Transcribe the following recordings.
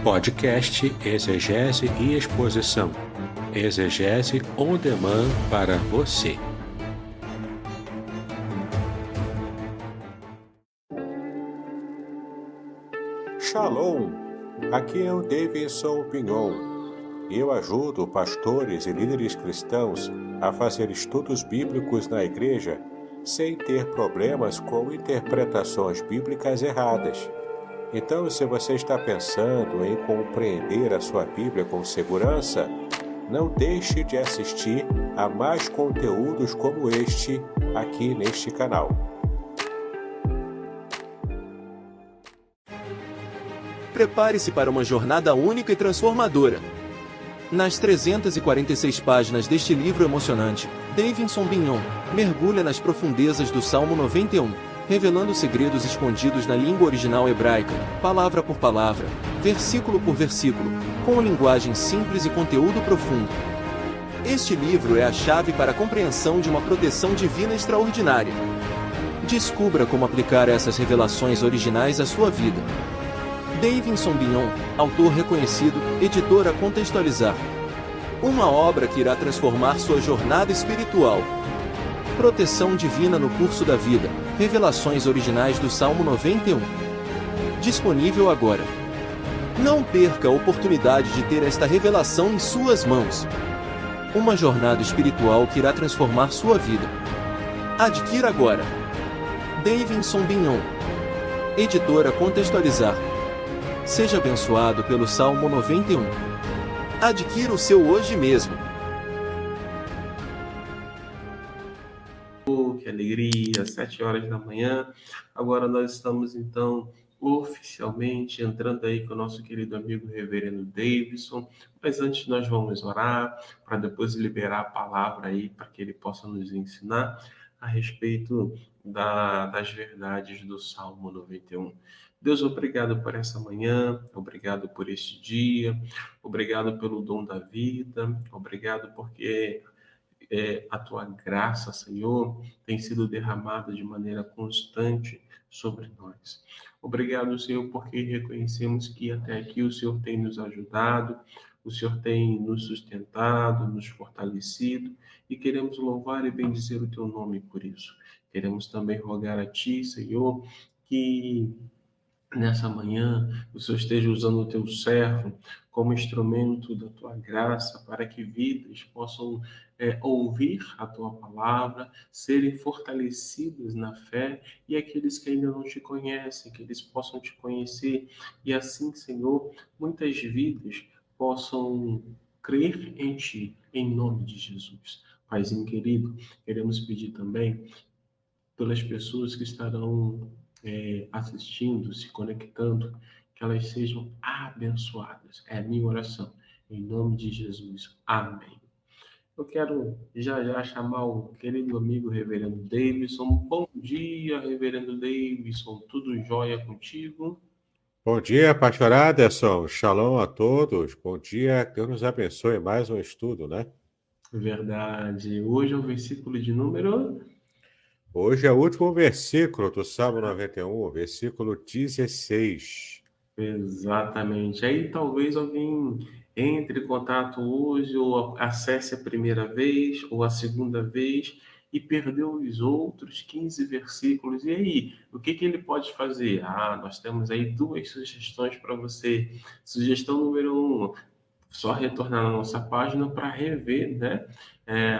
Podcast Exegese e Exposição. Exegese on demand para você. Shalom! Aqui é o Davidson Pignon. Eu ajudo pastores e líderes cristãos a fazer estudos bíblicos na igreja sem ter problemas com interpretações bíblicas erradas. Então, se você está pensando em compreender a sua Bíblia com segurança, não deixe de assistir a mais conteúdos como este aqui neste canal. Prepare-se para uma jornada única e transformadora. Nas 346 páginas deste livro emocionante, Davidson Pignon mergulha nas profundezas do Salmo 91, revelando segredos escondidos na língua original hebraica, palavra por palavra, versículo por versículo, com linguagem simples e conteúdo profundo. Este livro é a chave para a compreensão de uma proteção divina extraordinária. Descubra como aplicar essas revelações originais à sua vida. Davidson Pignon, autor reconhecido, editora Contextualizar. Uma obra que irá transformar sua jornada espiritual. Proteção divina no curso da vida. Revelações originais do Salmo 91. Disponível agora. Não perca a oportunidade de ter esta revelação em suas mãos. Uma jornada espiritual que irá transformar sua vida. Adquira agora. Davidson Pignon. Editora Contextualizar. Seja abençoado pelo Salmo 91. Adquira o seu hoje mesmo. Que alegria, 7 horas da manhã. Agora nós estamos então oficialmente entrando aí com o nosso querido amigo Reverendo Davidson. Mas antes nós vamos orar para depois liberar a palavra aí para que ele possa nos ensinar a respeito das verdades do Salmo 91. Deus, obrigado por essa manhã, obrigado por este dia, obrigado pelo dom da vida, obrigado porque a tua graça, Senhor, tem sido derramada de maneira constante sobre nós. Obrigado, Senhor, porque reconhecemos que até aqui o Senhor tem nos ajudado, o Senhor tem nos sustentado, nos fortalecido, e queremos louvar e bendizer o teu nome por isso. Queremos também rogar a ti, Senhor, que nessa manhã o Senhor esteja usando o teu servo como instrumento da tua graça para que vidas possam ouvir a tua palavra, serem fortalecidas na fé, e aqueles que ainda não te conhecem, que eles possam te conhecer, e assim, Senhor, muitas vidas possam crer em ti, em nome de Jesus. Paizinho querido, queremos pedir também pelas pessoas que estarão assistindo, se conectando, que elas sejam abençoadas. É a minha oração. Em nome de Jesus. Amém. Eu quero já chamar o querido amigo Reverendo Davidson. Bom dia, Reverendo Davidson. Tudo jóia contigo? Bom dia, pastor Aderson. Shalom a todos. Bom dia. Deus nos abençoe. Mais um estudo, né? Verdade. Hoje é o versículo de número... Hoje é o último versículo do Salmo 91, versículo 16. Exatamente. Aí talvez alguém entre em contato hoje, ou acesse a primeira vez, ou a segunda vez, e perdeu os outros 15 versículos. E aí, o que ele pode fazer? Nós temos aí 2 sugestões para você. Sugestão número 1, só retornar na nossa página para rever, né,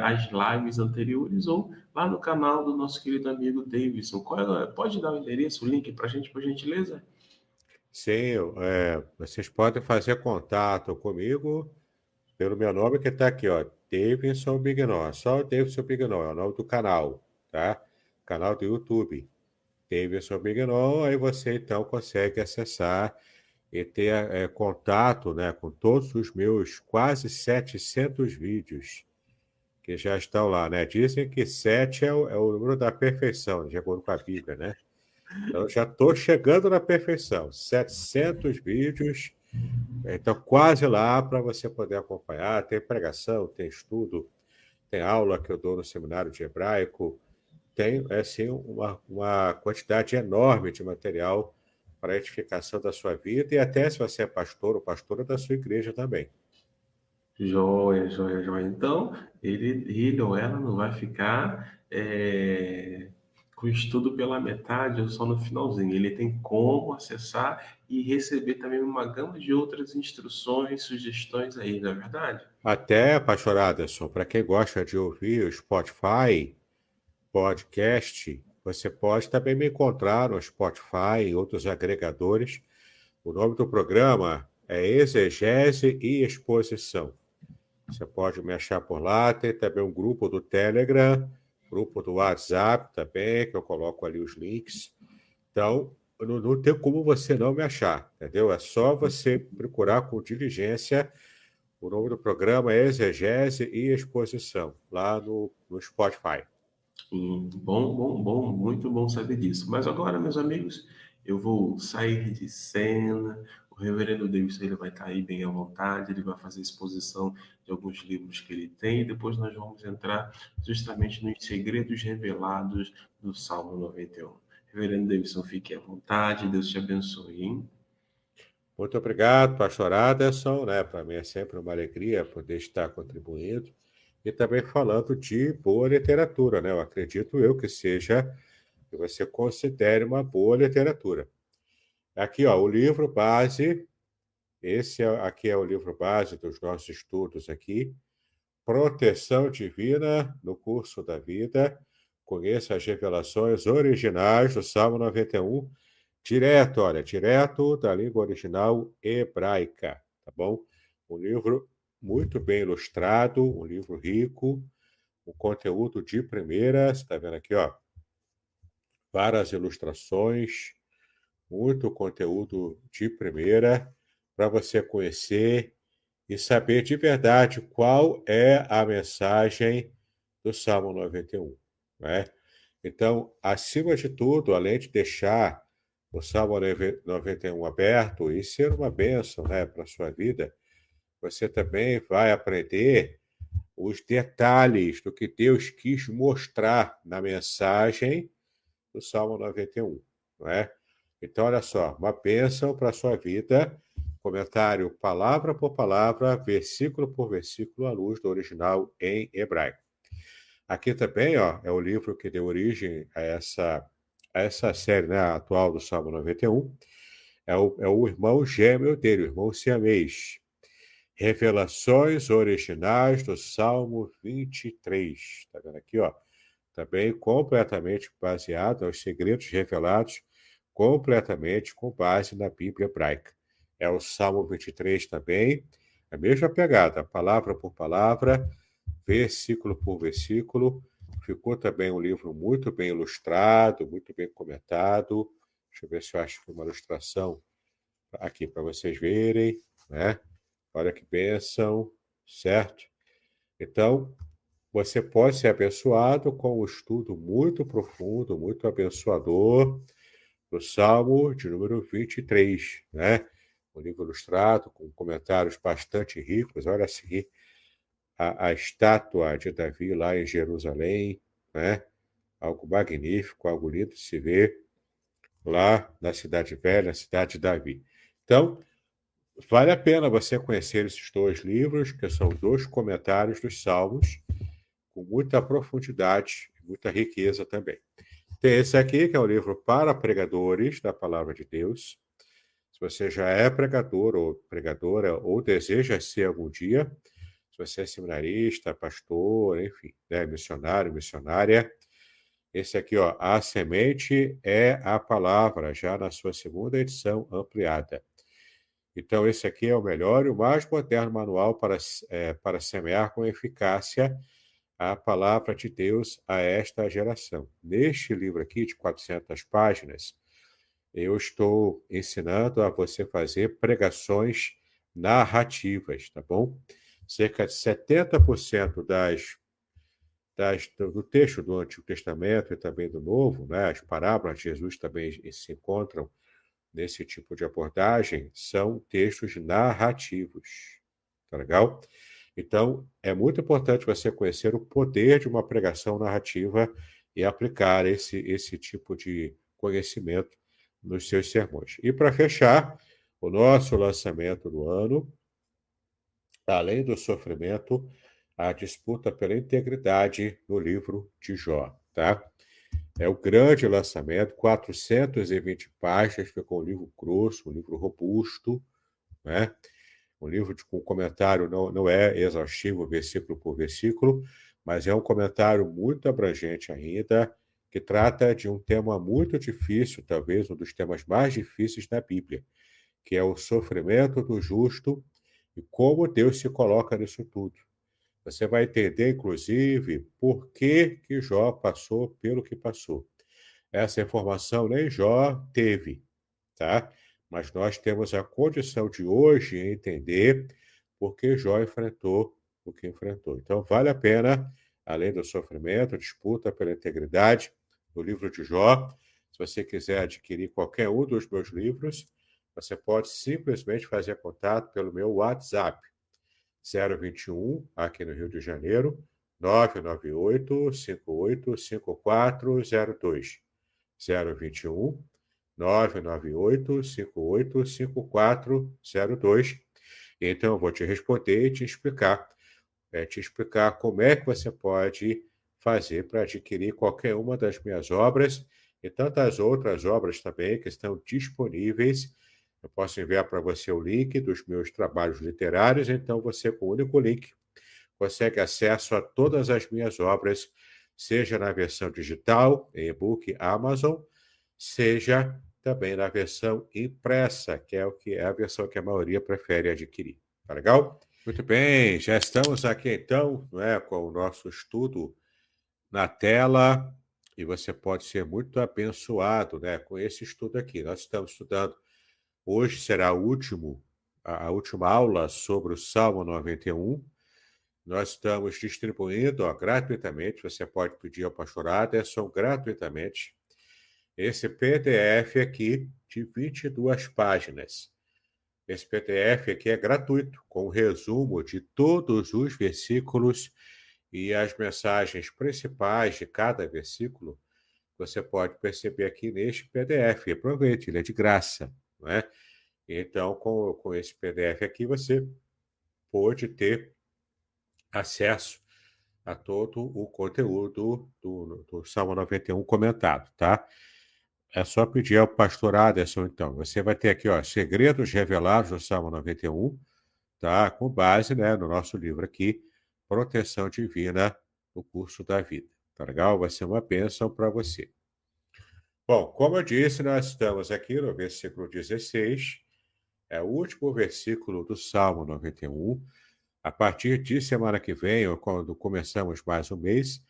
as lives anteriores, ou lá no canal do nosso querido amigo Davidson. Pode dar o endereço, o link para a gente, por gentileza? Sim, vocês podem fazer contato comigo pelo meu nome que está aqui, ó, Davidson Pignon. Só o Davidson Pignon, é o nome do canal, tá? Canal do YouTube. Davidson Pignon, aí você então consegue acessar e ter contato, né, com todos os meus quase 700 vídeos que já estão lá, né? Dizem que 7 é o número da perfeição, de acordo com a Bíblia, né? Então, eu já estou chegando na perfeição. 700 vídeos, então quase lá para você poder acompanhar. Tem pregação, tem estudo, tem aula que eu dou no seminário de hebraico, tem assim, uma quantidade enorme de material para a edificação da sua vida e até se você é pastor ou pastora da sua igreja também. Joia, joia, joia. Então, ele ou ela não vai ficar com o estudo pela metade ou só no finalzinho. Ele tem como acessar e receber também uma gama de outras instruções, sugestões aí, não é verdade? Até, pastor Aderson, para quem gosta de ouvir o Spotify, podcast, você pode também me encontrar no Spotify e outros agregadores. O nome do programa é Exegese e Exposição. Você pode me achar por lá, tem também um grupo do Telegram, grupo do WhatsApp também, que eu coloco ali os links. Então, não tem como você não me achar, entendeu? É só você procurar com diligência. O nome do programa é Exegese e Exposição, lá no Spotify. Bom, bom, bom, muito bom saber disso. Mas agora, meus amigos, eu vou sair de cena. O reverendo Davis ele vai estar aí bem à vontade, ele vai fazer exposição de alguns livros que ele tem, e depois nós vamos entrar justamente nos segredos revelados do Salmo 91. Reverendo Davidson, fique à vontade, Deus te abençoe, hein? Muito obrigado, pastor Aderson, né? Para mim é sempre uma alegria poder estar contribuindo e também falando de boa literatura, né? Eu acredito que seja, que você considere uma boa literatura. Aqui, ó, o livro base, aqui é o livro base dos nossos estudos aqui, Proteção Divina no Curso da Vida. Conheça as revelações originais do Salmo 91, direto da língua original hebraica, tá bom? Um livro muito bem ilustrado, um livro rico, um conteúdo de primeira, você está vendo aqui, ó, várias ilustrações, muito conteúdo de primeira, para você conhecer e saber de verdade qual é a mensagem do Salmo 91, né? Então, acima de tudo, além de deixar o Salmo 91 aberto e ser uma bênção, né, para a sua vida, você também vai aprender os detalhes do que Deus quis mostrar na mensagem do Salmo 91, não é? Então, olha só, uma bênção para a sua vida, comentário palavra por palavra, versículo por versículo, à luz do original em hebraico. Aqui também, ó, é o livro que deu origem a essa série, né, atual do Salmo 91. É o irmão gêmeo dele, o irmão siamês. Revelações originais do Salmo 23. Está vendo aqui, ó? Também completamente baseado aos segredos revelados, completamente com base na Bíblia hebraica. É o Salmo 23 também, a mesma pegada, palavra por palavra, versículo por versículo. Ficou também um livro muito bem ilustrado, muito bem comentado. Deixa eu ver se eu acho uma ilustração aqui para vocês verem, né? Olha que bênção, certo? Então, você pode ser abençoado com um estudo muito profundo, muito abençoador do Salmo de número 23, né? Um livro ilustrado, com comentários bastante ricos. Olha a seguir a estátua de Davi lá em Jerusalém, né? Algo magnífico, algo lindo de se ver lá na Cidade Velha, na cidade de Davi. Então, vale a pena você conhecer esses dois livros, que são dois comentários dos Salmos, com muita profundidade e muita riqueza também. Tem esse aqui, que é um livro para pregadores da Palavra de Deus. Se você já é pregador ou pregadora, ou deseja ser algum dia, se você é seminarista, pastor, enfim, né, missionário, missionária, esse aqui, ó, A Semente é a Palavra, já na sua segunda edição ampliada. Então, esse aqui é o melhor e o mais moderno manual para semear com eficácia a palavra de Deus a esta geração. Neste livro aqui, de 400 páginas, eu estou ensinando a você fazer pregações narrativas, tá bom? Cerca de 70% do texto do Antigo Testamento e também do Novo, né, as parábolas de Jesus também se encontram nesse tipo de abordagem, são textos narrativos. Tá legal? Então, é muito importante você conhecer o poder de uma pregação narrativa e aplicar esse tipo de conhecimento nos seus sermões. E para fechar, o nosso lançamento do ano, além do sofrimento, a disputa pela integridade no livro de Jó, tá? É o grande lançamento, 420 páginas, ficou um livro grosso, um livro robusto, né? Um livro com comentário não é exaustivo, versículo por versículo, mas é um comentário muito abrangente ainda, que trata de um tema muito difícil, talvez um dos temas mais difíceis da Bíblia, que é o sofrimento do justo e como Deus se coloca nisso tudo. Você vai entender, inclusive, por que que Jó passou pelo que passou. Essa informação nem Jó teve, tá? Mas nós temos a condição de hoje entender por que Jó enfrentou o que enfrentou. Então, vale a pena, além do sofrimento, disputa pela integridade, o livro de Jó. Se você quiser adquirir qualquer um dos meus livros, você pode simplesmente fazer contato pelo meu WhatsApp, 021, aqui no Rio de Janeiro, 998-585402. 021 998-585402. Então, eu vou te responder e te explicar como é que você pode fazer para adquirir qualquer uma das minhas obras e tantas outras obras também que estão disponíveis. Eu posso enviar para você o link dos meus trabalhos literários, então você, com o único link, consegue acesso a todas as minhas obras, seja na versão digital, em e-book Amazon, seja também na versão impressa, que é a versão que a maioria prefere adquirir. Tá legal? Muito bem, já estamos aqui então, não é, com o nosso estudo na tela, e você pode ser muito abençoado, né, com esse estudo aqui. Nós estamos estudando, hoje será a última aula sobre o Salmo 91. Nós estamos distribuindo gratuitamente, você pode pedir ao pastor Aderson gratuitamente, esse PDF aqui de 22 páginas. Esse PDF aqui é gratuito, com um resumo de todos os versículos e as mensagens principais de cada versículo. Você pode perceber aqui neste PDF. Aproveite, ele é de graça, não é? Então, com esse PDF aqui, você pode ter acesso a todo o conteúdo do Salmo 91 comentado, tá? É só pedir ao pastor Aderson, então. Você vai ter aqui, ó, segredos revelados do Salmo 91, tá? Com base, né, no nosso livro aqui, Proteção Divina, o curso da vida. Tá legal? Vai ser uma bênção para você. Bom, como eu disse, nós estamos aqui no versículo 16, é o último versículo do Salmo 91. A partir de semana que vem, ou quando começamos mais um mês,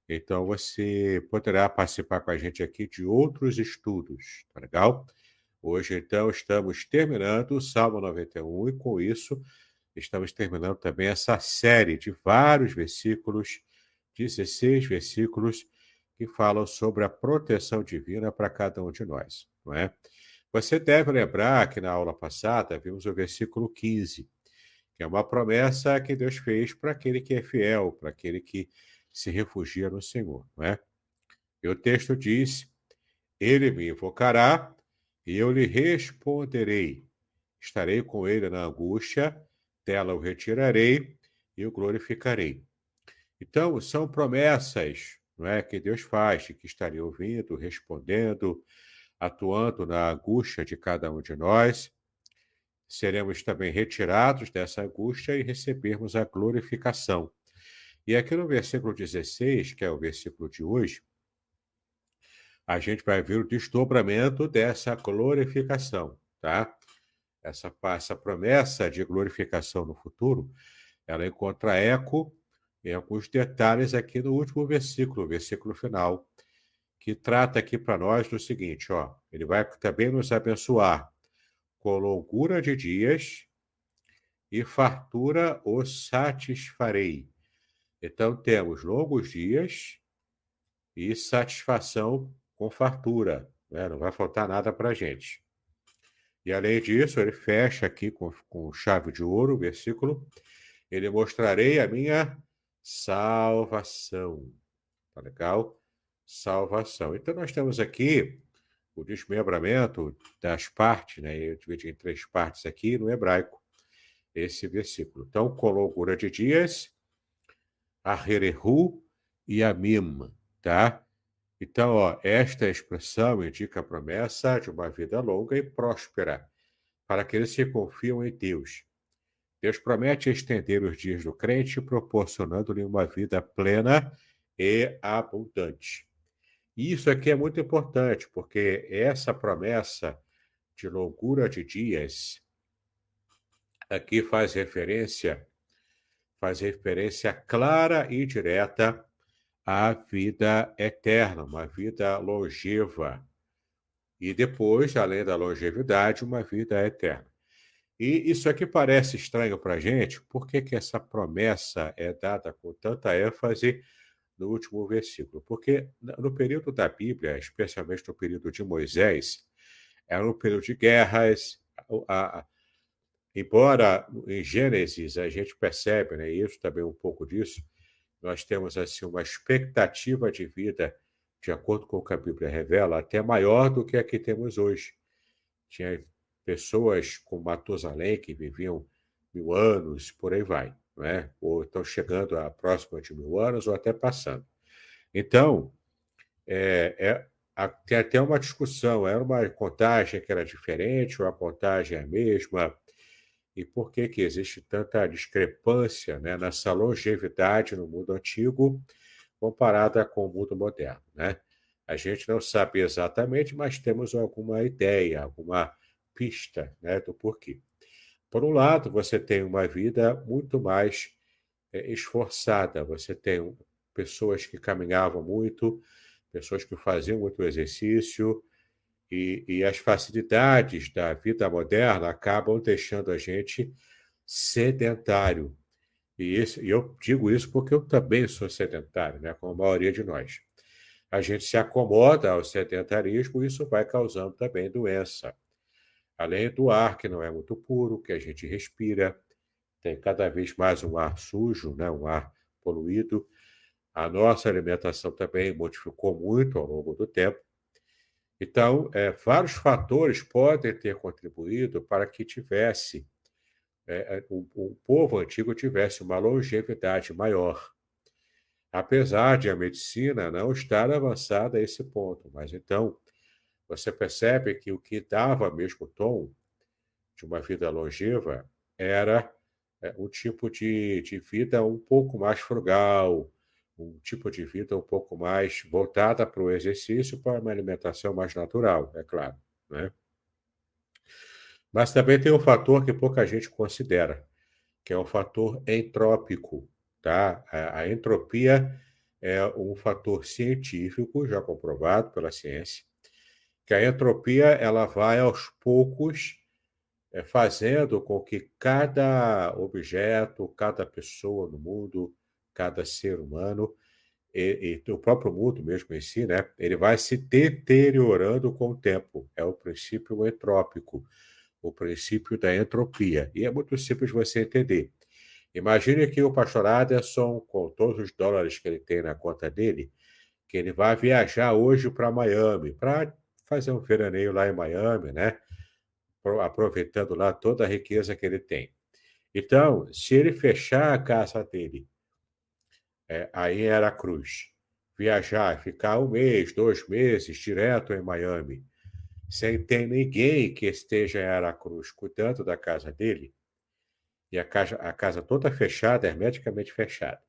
então você poderá participar com a gente aqui de outros estudos, tá legal? Hoje, então, estamos terminando o Salmo 91 e, com isso, estamos terminando também essa série de vários versículos, 16 versículos, que falam sobre a proteção divina para cada um de nós, não é? Você deve lembrar que na aula passada vimos o versículo 15, que é uma promessa que Deus fez para aquele que é fiel, para aquele que se refugia no Senhor, não é? E o texto diz: Ele me invocará e eu lhe responderei. Estarei com ele na angústia, dela o retirarei e o glorificarei. Então, são promessas, não é, que Deus faz, de que estaria ouvindo, respondendo, atuando na angústia de cada um de nós. Seremos também retirados dessa angústia e recebermos a glorificação. E aqui no versículo 16, que é o versículo de hoje, a gente vai ver o desdobramento dessa glorificação, tá? Essa promessa de glorificação no futuro, ela encontra eco em alguns detalhes aqui no último versículo, o versículo final, que trata aqui para nós do seguinte, ó, ele vai também nos abençoar com longura de dias e fartura os satisfarei. Então, temos longos dias e satisfação com fartura, né? Não vai faltar nada para a gente. E, além disso, ele fecha aqui com chave de ouro o versículo, ele mostrarei a minha salvação. Tá legal? Salvação. Então, nós temos aqui o desmembramento das partes, né? Eu dividi em 3 partes aqui no hebraico, esse versículo. Então, com longura de dias, Aherehu e Amim, tá? Então, ó, esta expressão indica a promessa de uma vida longa e próspera para aqueles que confiam em Deus. Deus promete estender os dias do crente, proporcionando-lhe uma vida plena e abundante. E isso aqui é muito importante, porque essa promessa de longura de dias aqui faz referência clara e direta à vida eterna, uma vida longeva. E depois, além da longevidade, uma vida eterna. E isso aqui parece estranho para a gente, por que que essa promessa é dada com tanta ênfase no último versículo? Porque no período da Bíblia, especialmente no período de Moisés, era um período de guerras. Embora em Gênesis a gente percebe, né, isso também um pouco disso, nós temos assim uma expectativa de vida, de acordo com o que a Bíblia revela, até maior do que a que temos hoje. Tinha pessoas como Matusalém que viviam 1000 anos, por aí vai, não é? Ou estão chegando a próxima de 1000 anos ou até passando. Então, tem até uma discussão, era uma contagem que era diferente ou a contagem é a mesma? E por que que existe tanta discrepância, né, nessa longevidade no mundo antigo comparada com o mundo moderno, né? A gente não sabe exatamente, mas temos alguma ideia, alguma pista, né, do porquê. Por um lado, você tem uma vida muito mais esforçada, você tem pessoas que caminhavam muito, pessoas que faziam muito exercício, e as facilidades da vida moderna acabam deixando a gente sedentário. E eu digo isso porque eu também sou sedentário, né, como a maioria de nós. A gente se acomoda ao sedentarismo e isso vai causando também doença. Além do ar, que não é muito puro, que a gente respira, tem cada vez mais um ar sujo, né, um ar poluído. A nossa alimentação também modificou muito ao longo do tempo. Então, vários fatores podem ter contribuído para que o povo antigo tivesse uma longevidade maior, apesar de a medicina não estar avançada a esse ponto. Mas então, você percebe que o que dava mesmo tom de uma vida longeva era um tipo de vida um pouco mais frugal, um tipo de vida um pouco mais voltada para o exercício, para uma alimentação mais natural, é claro, né? Mas também tem um fator que pouca gente considera, que é o fator entrópico, tá? A entropia é um fator científico, já comprovado pela ciência, que a entropia ela vai aos poucos fazendo com que cada objeto, cada pessoa no mundo, cada ser humano, e o próprio mundo mesmo em si, né, ele vai se deteriorando com o tempo. É o princípio entrópico, o princípio da entropia. E é muito simples você entender. Imagine que o pastor Aderson, com todos os dólares que ele tem na conta dele, que ele vai viajar hoje para Miami, para fazer um veraneio lá em Miami, né? Aproveitando lá toda a riqueza que ele tem. Então, se ele fechar a casa dele aí em Aracruz, viajar, ficar 1 mês, 2 meses direto em Miami, sem ter ninguém que esteja em Aracruz cuidando da casa dele, e a casa toda fechada, hermeticamente fechada.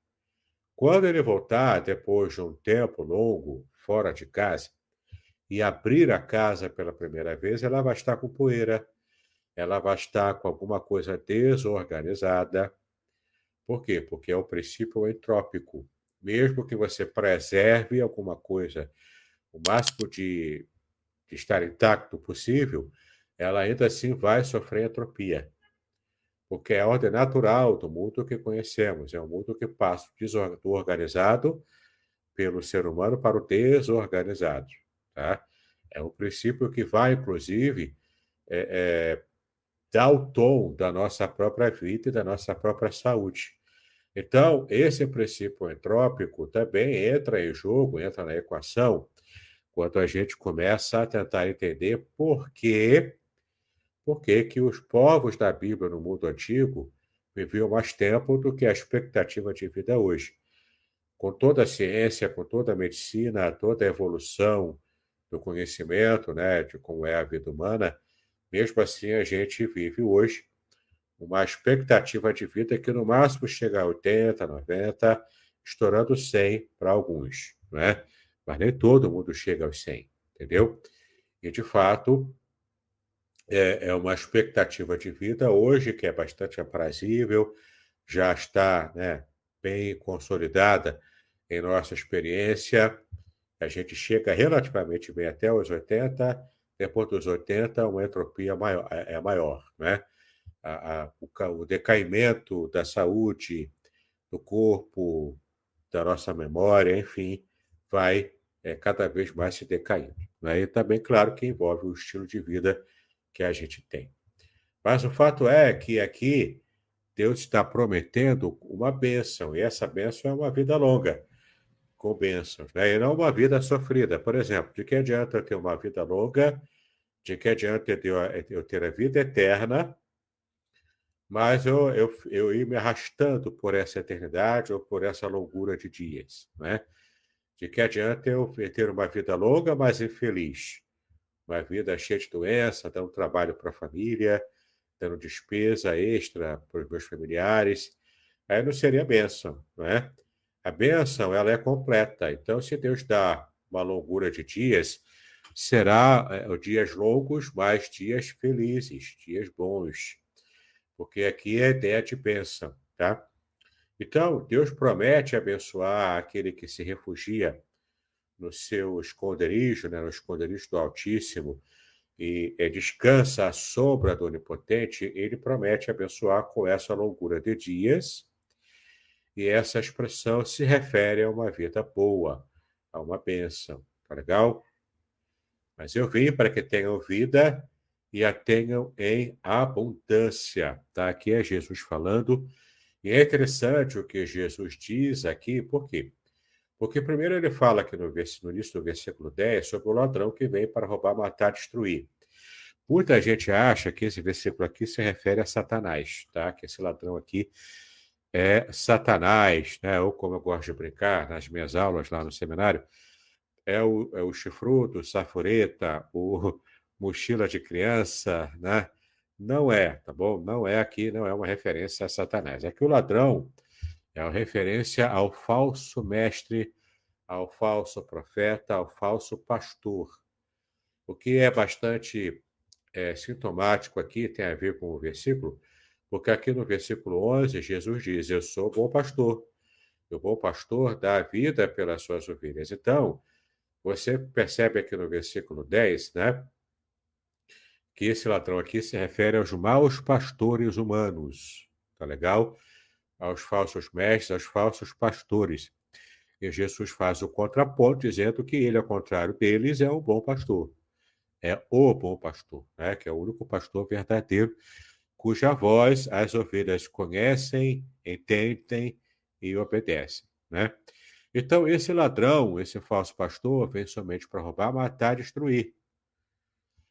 Quando ele voltar, depois de um tempo longo fora de casa, e abrir a casa pela primeira vez, ela vai estar com poeira, ela vai estar com alguma coisa desorganizada. Por quê? Porque é o princípio entrópico. Mesmo que você preserve alguma coisa o máximo de estar intacto possível, ela ainda assim vai sofrer entropia. Porque é a ordem natural do mundo que conhecemos. É um mundo que passa do organizado pelo ser humano para o desorganizado. Tá? É um princípio que vai, inclusive, dar o tom da nossa própria vida e da nossa própria saúde. Então, esse princípio entrópico também entra em jogo, entra na equação, quando a gente começa a tentar entender por que que os povos da Bíblia no mundo antigo viviam mais tempo do que a expectativa de vida hoje. Com toda a ciência, com toda a medicina, toda a evolução do conhecimento, né, de como é a vida humana, mesmo assim a gente vive hoje uma expectativa de vida que no máximo chega a 80, 90, estourando 100 para alguns, né? Mas nem todo mundo chega aos 100, entendeu? E, de fato, é uma expectativa de vida hoje que é bastante aprazível, já está, né, bem consolidada em nossa experiência. A gente chega relativamente bem até os 80, depois dos 80, uma entropia é maior, né? O decaimento da saúde, do corpo, da nossa memória, enfim, vai cada vez mais se decaindo, né? E também, claro, que envolve o estilo de vida que a gente tem. Mas o fato é que aqui Deus está prometendo uma bênção, e essa bênção é uma vida longa, com bênçãos, né? E não uma vida sofrida. Por exemplo, de que adianta eu ter uma vida longa, de que adianta eu ter a vida eterna, mas eu ir me arrastando por essa eternidade ou por essa longura de dias, né? De que adianta eu ter uma vida longa, mas infeliz? Uma vida cheia de doença, dando trabalho para a família, dando despesa extra para os meus familiares. Aí não seria bênção, não é? A bênção, ela é completa. Então, se Deus dá uma longura de dias, será dias longos, mas dias felizes, dias bons. Porque aqui é a ideia de bênção, tá? Então, Deus promete abençoar aquele que se refugia no seu esconderijo, né, no esconderijo do Altíssimo, e descansa à sombra do Onipotente. Ele promete abençoar com essa longura de dias, e essa expressão se refere a uma vida boa, a uma bênção. Tá legal? Mas eu vim para que tenham vida e a tenham em abundância. Tá? Aqui é Jesus falando. E é interessante o que Jesus diz aqui, por quê? Porque primeiro ele fala aqui no início do versículo 10 sobre o ladrão que vem para roubar, matar, destruir. Muita gente acha que esse versículo aqui se refere a Satanás, tá? Que esse ladrão aqui é Satanás, né? Ou como eu gosto de brincar nas minhas aulas lá no seminário, é o chifrudo, saforeta, o mochila de criança, né? Não é, tá bom? Não é aqui, não é uma referência a Satanás. Aqui o ladrão é uma referência ao falso mestre, ao falso profeta, ao falso pastor. O que é bastante sintomático aqui, tem a ver com o versículo, porque aqui no versículo 11, Jesus diz: Eu sou o bom pastor. O bom pastor dá a vida pelas suas ovelhas. Então, você percebe aqui no versículo 10, né, que esse ladrão aqui se refere aos maus pastores humanos. Tá legal? Aos falsos mestres, aos falsos pastores. E Jesus faz o contraponto, dizendo que ele, ao contrário deles, é o bom pastor. É o bom pastor, né? Que é o único pastor verdadeiro, cuja voz as ovelhas conhecem, entendem e obedecem, né? Então, esse ladrão, esse falso pastor, vem somente para roubar, matar e destruir.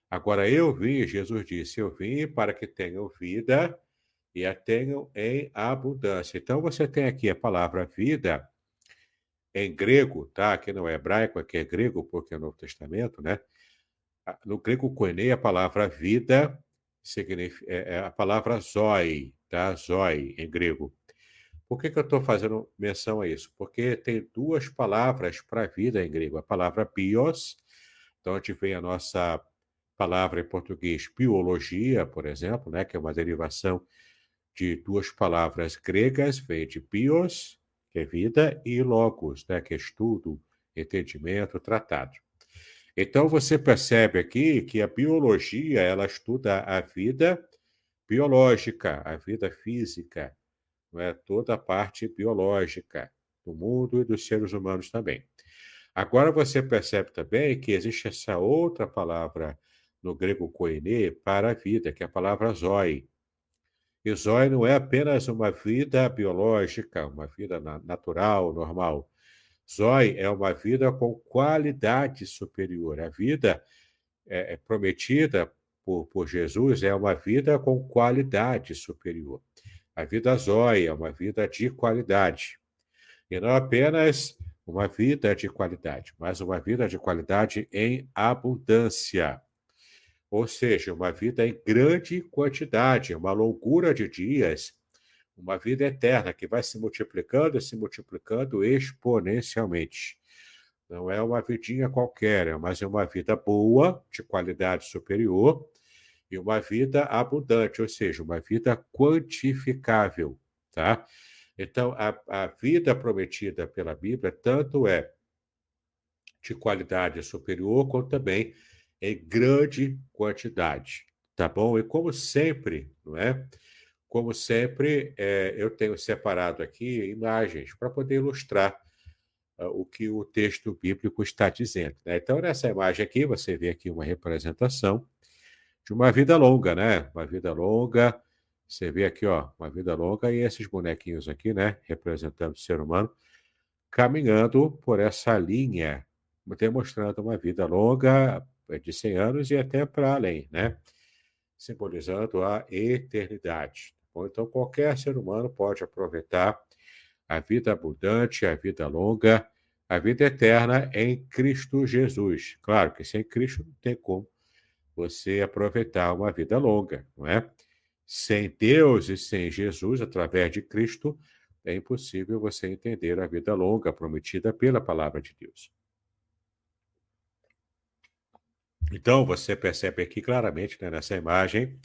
Agora, eu vim, Jesus disse, eu vim para que tenham vida e a tenham em abundância. Então, você tem aqui a palavra vida em grego, tá? Aqui não é hebraico, aqui é grego, porque é o Novo Testamento, né? No grego koiné, a palavra vida é a palavra zoe, tá? Zoe, em grego. Por que eu estou fazendo menção a isso? Porque tem duas palavras para vida em grego. A palavra bios, de onde vem a nossa palavra em português biologia, por exemplo, né? Que é uma derivação de duas palavras gregas, vem de bios, que é vida, e logos, né? Que é estudo, entendimento, tratado. Então, você percebe aqui que a biologia, ela estuda a vida biológica, a vida física, não é? Toda a parte biológica do mundo e dos seres humanos também. Agora, você percebe também que existe essa outra palavra no grego koiné para a vida, que é a palavra zoe. E zoe não é apenas uma vida biológica, uma vida natural, normal, Zoe é uma vida com qualidade superior. A vida prometida por Jesus é uma vida com qualidade superior. A vida Zoe é uma vida de qualidade. E não apenas uma vida de qualidade, mas uma vida de qualidade em abundância. Ou seja, uma vida em grande quantidade, uma longura de dias, uma vida eterna que vai se multiplicando e se multiplicando exponencialmente. Não é uma vidinha qualquer, mas é uma vida boa, de qualidade superior, e uma vida abundante, ou seja, uma vida quantificável, tá? Então, a vida prometida pela Bíblia tanto é de qualidade superior, quanto também em grande quantidade, tá bom? E como sempre, não é? Como sempre, eu tenho separado aqui imagens para poder ilustrar o que o texto bíblico está dizendo, né? Então, nessa imagem aqui, você vê aqui uma representação de uma vida longa, né? Uma vida longa. Você vê aqui, ó, uma vida longa e esses bonequinhos aqui, né? Representando o ser humano, caminhando por essa linha, demonstrando uma vida longa de 100 anos e até para além, né? Simbolizando a eternidade. Bom, então, qualquer ser humano pode aproveitar a vida abundante, a vida longa, a vida eterna em Cristo Jesus. Claro que sem Cristo não tem como você aproveitar uma vida longa, não é? Sem Deus e sem Jesus, através de Cristo, é impossível você entender a vida longa prometida pela palavra de Deus. Então, você percebe aqui claramente, né, nessa imagem,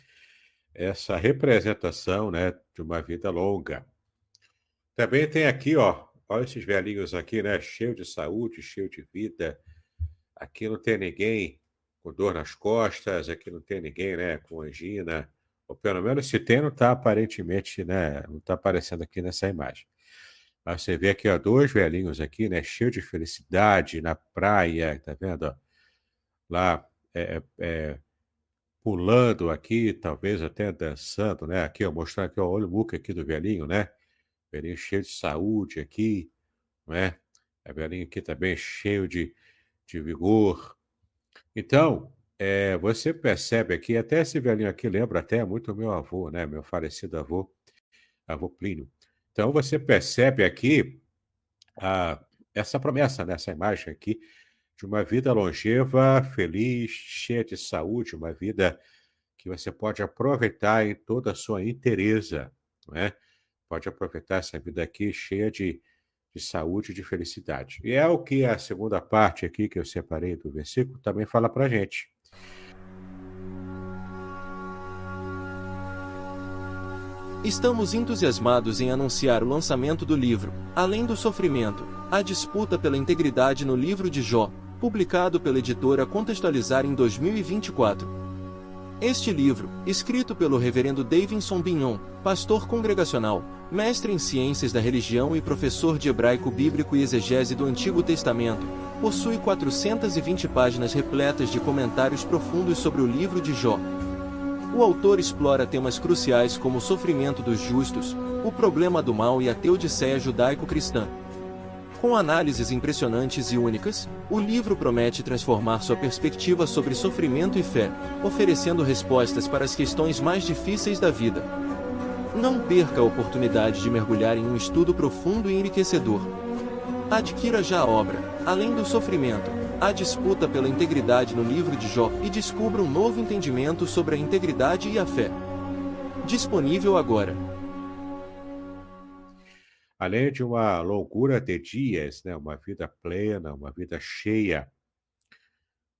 essa representação, né, de uma vida longa. Também tem aqui, ó, olha esses velhinhos aqui, né, cheio de saúde, cheio de vida. Aqui não tem ninguém com dor nas costas, aqui não tem ninguém, né, com angina, ou pelo menos se tem, não está aparentemente, né, não está aparecendo aqui nessa imagem. Mas você vê aqui, ó, dois velhinhos aqui, né, cheio de felicidade na praia, tá vendo, ó? Lá, pulando aqui, talvez até dançando, né? Aqui, ó, mostrando aqui, ó, olha o muque aqui do velhinho, né? Velhinho cheio de saúde aqui, não é? A velhinha aqui também cheio de vigor. Então, você percebe aqui, até esse velhinho aqui lembra até muito o meu avô, né? Meu falecido avô Plínio. Então, você percebe aqui essa promessa, nessa imagem aqui, de uma vida longeva, feliz, cheia de saúde, uma vida que você pode aproveitar em toda a sua inteireza, não é? Pode aproveitar essa vida aqui cheia de saúde e de felicidade. E é o que a segunda parte aqui que eu separei do versículo também fala para a gente. Estamos entusiasmados em anunciar o lançamento do livro, Além do Sofrimento, a disputa pela integridade no livro de Jó, publicado pela editora Contextualizar em 2024. Este livro, escrito pelo reverendo Davidson Bignon, pastor congregacional, mestre em ciências da religião e professor de hebraico bíblico e exegese do Antigo Testamento, possui 420 páginas repletas de comentários profundos sobre o livro de Jó. O autor explora temas cruciais como o sofrimento dos justos, o problema do mal e a teodiceia judaico-cristã. Com análises impressionantes e únicas, o livro promete transformar sua perspectiva sobre sofrimento e fé, oferecendo respostas para as questões mais difíceis da vida. Não perca a oportunidade de mergulhar em um estudo profundo e enriquecedor. Adquira já a obra, Além do Sofrimento, a disputa pela integridade no livro de Jó e descubra um novo entendimento sobre a integridade e a fé. Disponível agora. Além de uma longura de dias, né, uma vida plena, uma vida cheia,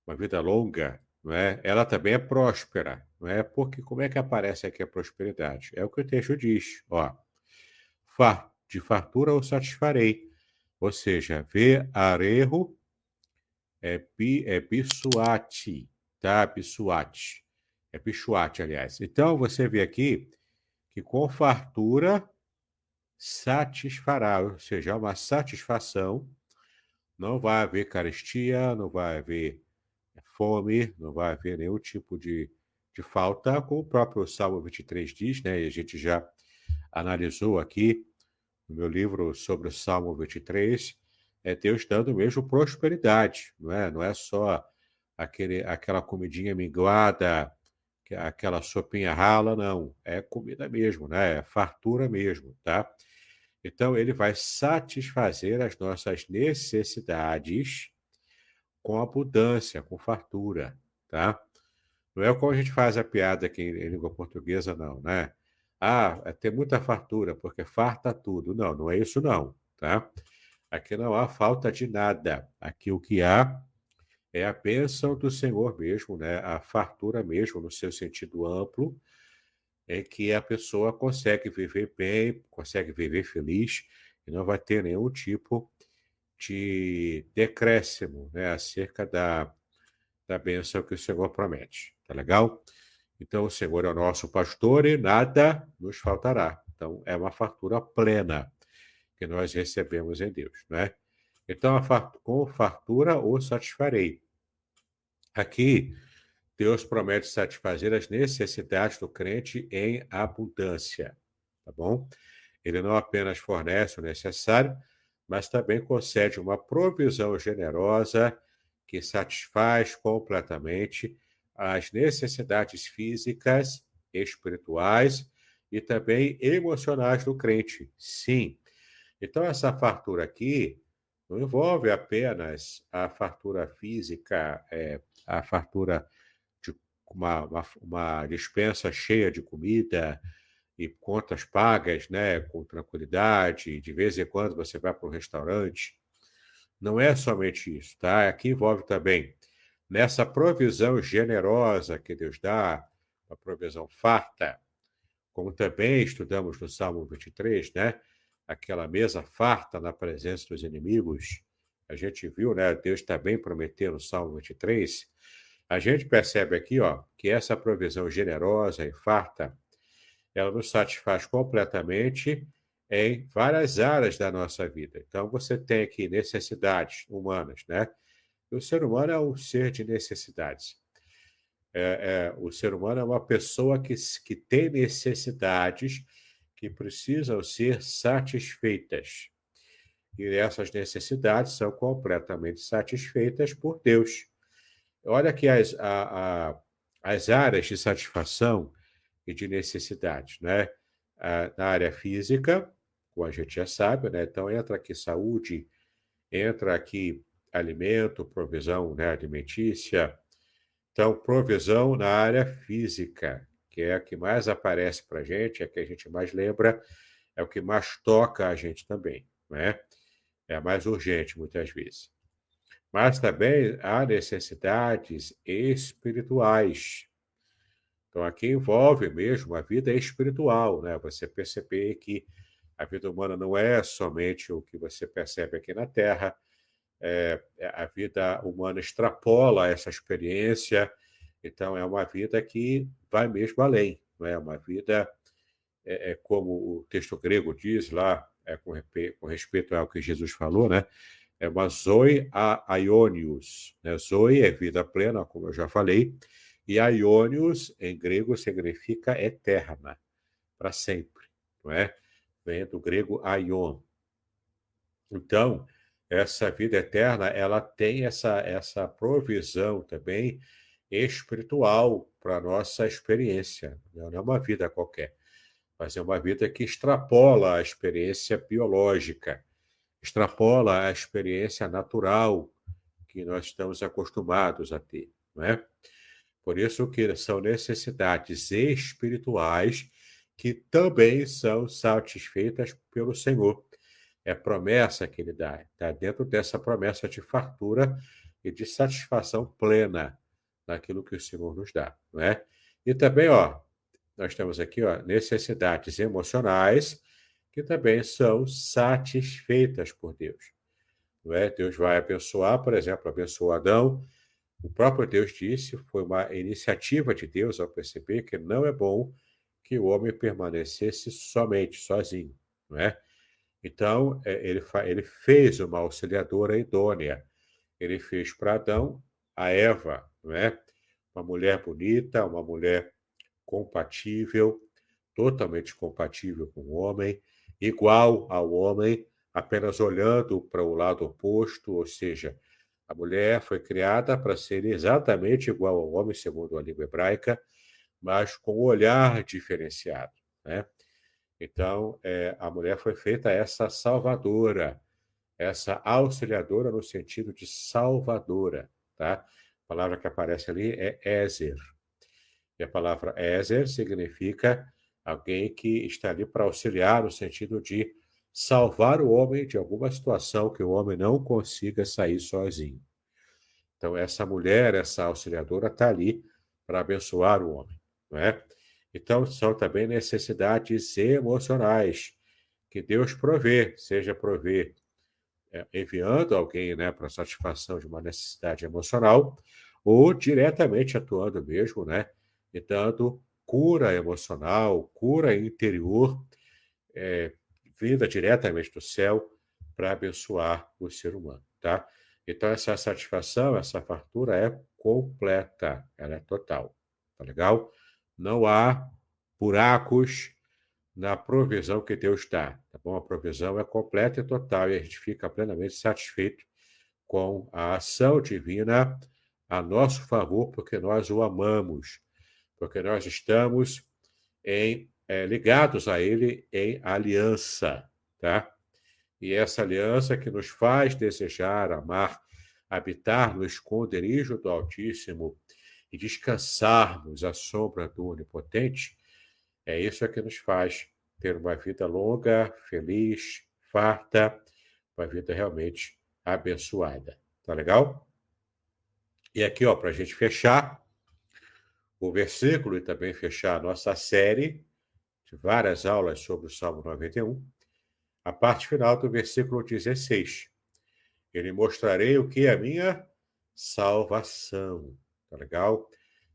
uma vida longa, não é? Ela também é próspera, não é? Porque como é que aparece aqui a prosperidade? É o que o texto diz, ó. De fartura o satisfarei, ou seja, arejo bisuati, tá? Bisuati. É bichuate, aliás. Então, você vê aqui que com fartura satisfará, ou seja, é uma satisfação. Não vai haver carestia, não vai haver fome, não vai haver nenhum tipo de falta, como o próprio Salmo 23 diz, né? E a gente já analisou aqui no meu livro sobre o Salmo 23, é Deus dando mesmo prosperidade, não é? Não é só aquela comidinha minguada, aquela sopinha rala, não. É comida mesmo, né? É fartura mesmo, tá? Então, ele vai satisfazer as nossas necessidades com abundância, com fartura, tá? Não é como a gente faz a piada aqui em língua portuguesa, não, né? Ah, tem muita fartura, porque farta tudo. Não, não é isso, não, tá? Aqui não há falta de nada. Aqui o que há é a bênção do Senhor mesmo, né? A fartura mesmo, no seu sentido amplo, em que a pessoa consegue viver bem, consegue viver feliz e não vai ter nenhum tipo de decréscimo, né? Acerca da bênção que o Senhor promete. Tá legal? Então, o Senhor é o nosso pastor e nada nos faltará. Então, é uma fartura plena que nós recebemos em Deus, né? Então, com fartura o satisfarei. Aqui, Deus promete satisfazer as necessidades do crente em abundância, tá bom? Ele não apenas fornece o necessário, mas também concede uma provisão generosa que satisfaz completamente as necessidades físicas, espirituais e também emocionais do crente. Sim. Então, essa fartura aqui não envolve apenas a fartura física, a fartura de uma despensa cheia de comida e contas pagas, né, com tranquilidade, de vez em quando você vai para um restaurante. Não é somente isso, tá? Aqui envolve também nessa provisão generosa que Deus dá, uma provisão farta, como também estudamos no Salmo 23, né? Aquela mesa farta na presença dos inimigos. A gente viu, né? Deus também prometeu no Salmo 23. A gente percebe aqui, ó, que essa provisão generosa e farta, ela nos satisfaz completamente em várias áreas da nossa vida. Então, você tem aqui necessidades humanas, né? E o ser humano é um ser de necessidades. O ser humano é uma pessoa que tem necessidades que precisam ser satisfeitas. E essas necessidades são completamente satisfeitas por Deus. Olha que as áreas de satisfação e de necessidades, né? Na área física, como a gente já sabe, né? Então entra aqui saúde, entra aqui alimento, provisão, né, alimentícia. Então, provisão na área física, que é a que mais aparece para a gente, é a que a gente mais lembra, é o que mais toca a gente também, né? É a mais urgente, muitas vezes. Mas também há necessidades espirituais. Então, aqui envolve mesmo a vida espiritual, né? Você perceber que a vida humana não é somente o que você percebe aqui na Terra, a vida humana extrapola essa experiência, então é uma vida que vai mesmo além, não é uma vida, como o texto grego diz lá, com respeito ao que Jesus falou, né? É uma zoe aionios, né? Zoe é vida plena, como eu já falei, e aionios, em grego, significa eterna, para sempre, não é? Vem do grego aion. Então, essa vida eterna, ela tem essa provisão também espiritual para a nossa experiência. Não é uma vida qualquer, mas é uma vida que extrapola a experiência biológica, extrapola a experiência natural que nós estamos acostumados a ter, não é? Por isso que são necessidades espirituais que também são satisfeitas pelo Senhor. É promessa que ele dá. Está dentro dessa promessa de fartura e de satisfação plena naquilo que o Senhor nos dá, não é? E também, ó, nós temos aqui, ó, necessidades emocionais que também são satisfeitas por Deus, não é? Deus vai abençoar, por exemplo, abençoou Adão. O próprio Deus disse, foi uma iniciativa de Deus ao perceber que não é bom que o homem permanecesse somente, sozinho, não é? Então, ele fez uma auxiliadora idônea. Ele fez para Adão a Eva, não é? Uma mulher bonita, uma mulher compatível, totalmente compatível com o homem, igual ao homem, apenas olhando para o lado oposto, ou seja, a mulher foi criada para ser exatamente igual ao homem, segundo a língua hebraica, mas com um olhar diferenciado, né? Então, a mulher foi feita essa salvadora, essa auxiliadora no sentido de salvadora, tá? A palavra que aparece ali é Ezer. E a palavra Ezer significa alguém que está ali para auxiliar no sentido de salvar o homem de alguma situação que o homem não consiga sair sozinho. Então, essa mulher, essa auxiliadora, está ali para abençoar o homem, não é? Então, são também necessidades emocionais que Deus provê, seja prover enviando alguém, né, para satisfação de uma necessidade emocional, ou diretamente atuando mesmo, né, e dando cura emocional, cura interior, é, vinda diretamente do céu para abençoar o ser humano, tá? Então, essa satisfação, essa fartura é completa, ela é total, tá legal? Não há buracos na provisão que Deus dá, tá bom? A provisão é completa e total e a gente fica plenamente satisfeito com a ação divina a nosso favor, porque nós o amamos, porque nós estamos ligados a Ele em aliança, tá? E essa aliança que nos faz desejar, amar, habitar no esconderijo do Altíssimo e descansarmos à sombra do Onipotente, é isso que nos faz ter uma vida longa, feliz, farta, uma vida realmente abençoada. Tá legal? E aqui, ó, para a gente fechar o versículo e também fechar a nossa série de várias aulas sobre o Salmo 91, a parte final do versículo 16. Ele mostrarei o que é a minha salvação. Tá legal?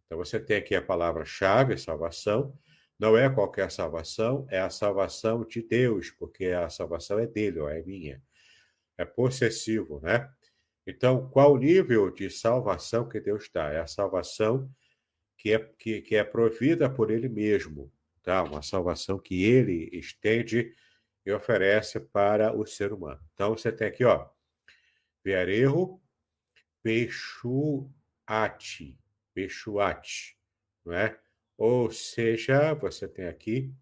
Então você tem aqui a palavra-chave, salvação. Não é qualquer salvação, é a salvação de Deus, porque a salvação é dele, ó, é minha. É possessivo, né? Então, qual o nível de salvação que Deus dá? É a salvação que é provida por Ele mesmo, tá? Uma salvação que Ele estende e oferece para o ser humano. Então, você tem aqui, ó, Viarejo Peshuati, Peshuati, não é? Ou seja, você tem aqui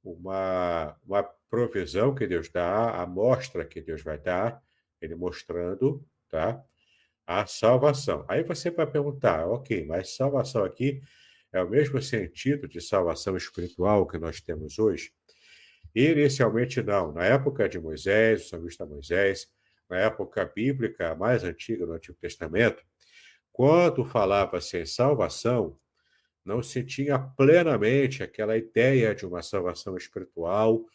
uma provisão que Deus dá, a mostra que Deus vai dar, ele mostrando, tá? A salvação. Aí você vai perguntar, ok, mas salvação aqui é o mesmo sentido de salvação espiritual que nós temos hoje? Inicialmente não. Na época de Moisés, o salmista Moisés, na época bíblica mais antiga, no Antigo Testamento, quando falava-se em salvação, não se tinha plenamente aquela ideia de uma salvação espiritual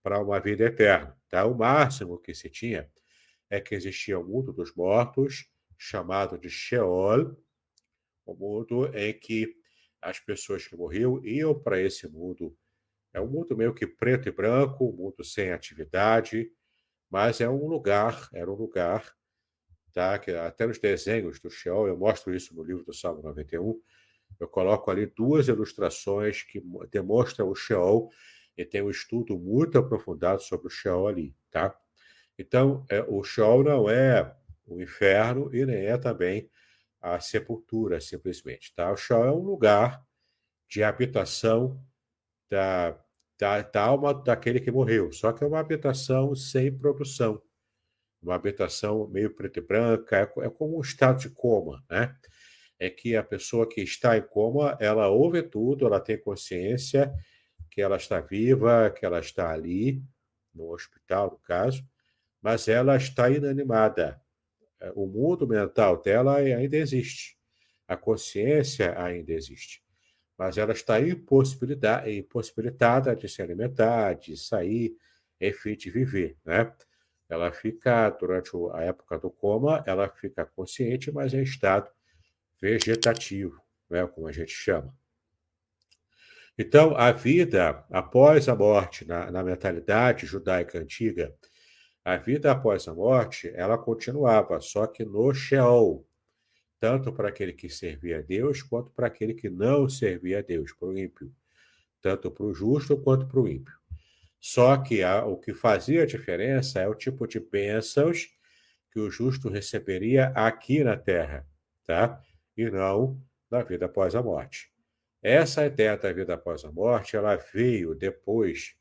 para uma vida eterna. Tá? O máximo que se tinha é que existia o mundo dos mortos, chamado de Sheol, o mundo em que as pessoas que morriam iam para esse mundo. É um mundo meio que preto e branco, um mundo sem atividade, mas era um lugar, tá? Que até nos desenhos do Sheol, eu mostro isso no livro do Salmo 91, eu coloco ali duas ilustrações que demonstram o Sheol e tem um estudo muito aprofundado sobre o Sheol ali, tá? Então, o Sheol não é o inferno e nem é também a sepultura, simplesmente, tá? O Sheol é um lugar de habitação da, da alma daquele que morreu, só que é uma habitação sem produção, uma habitação meio preta e branca, é como um estado de coma, né? É que a pessoa que está em coma, ela ouve tudo, ela tem consciência que ela está viva, que ela está ali, no hospital, no caso, mas ela está inanimada. O mundo mental dela ainda existe, a consciência ainda existe, mas ela está impossibilitada de se alimentar, de sair, enfim, de viver, né? Ela fica, durante a época do coma, ela fica consciente, mas em estado vegetativo, né, como a gente chama. Então, a vida após a morte, na mentalidade judaica antiga, a vida após a morte, ela continuava, só que no Sheol, tanto para aquele que servia a Deus, quanto para aquele que não servia a Deus, para o ímpio. Tanto para o justo quanto para o ímpio. Só que o que fazia a diferença é o tipo de bênçãos que o justo receberia aqui na terra, tá? E não na vida após a morte. Essa ideia da vida após a morte, ela veio depois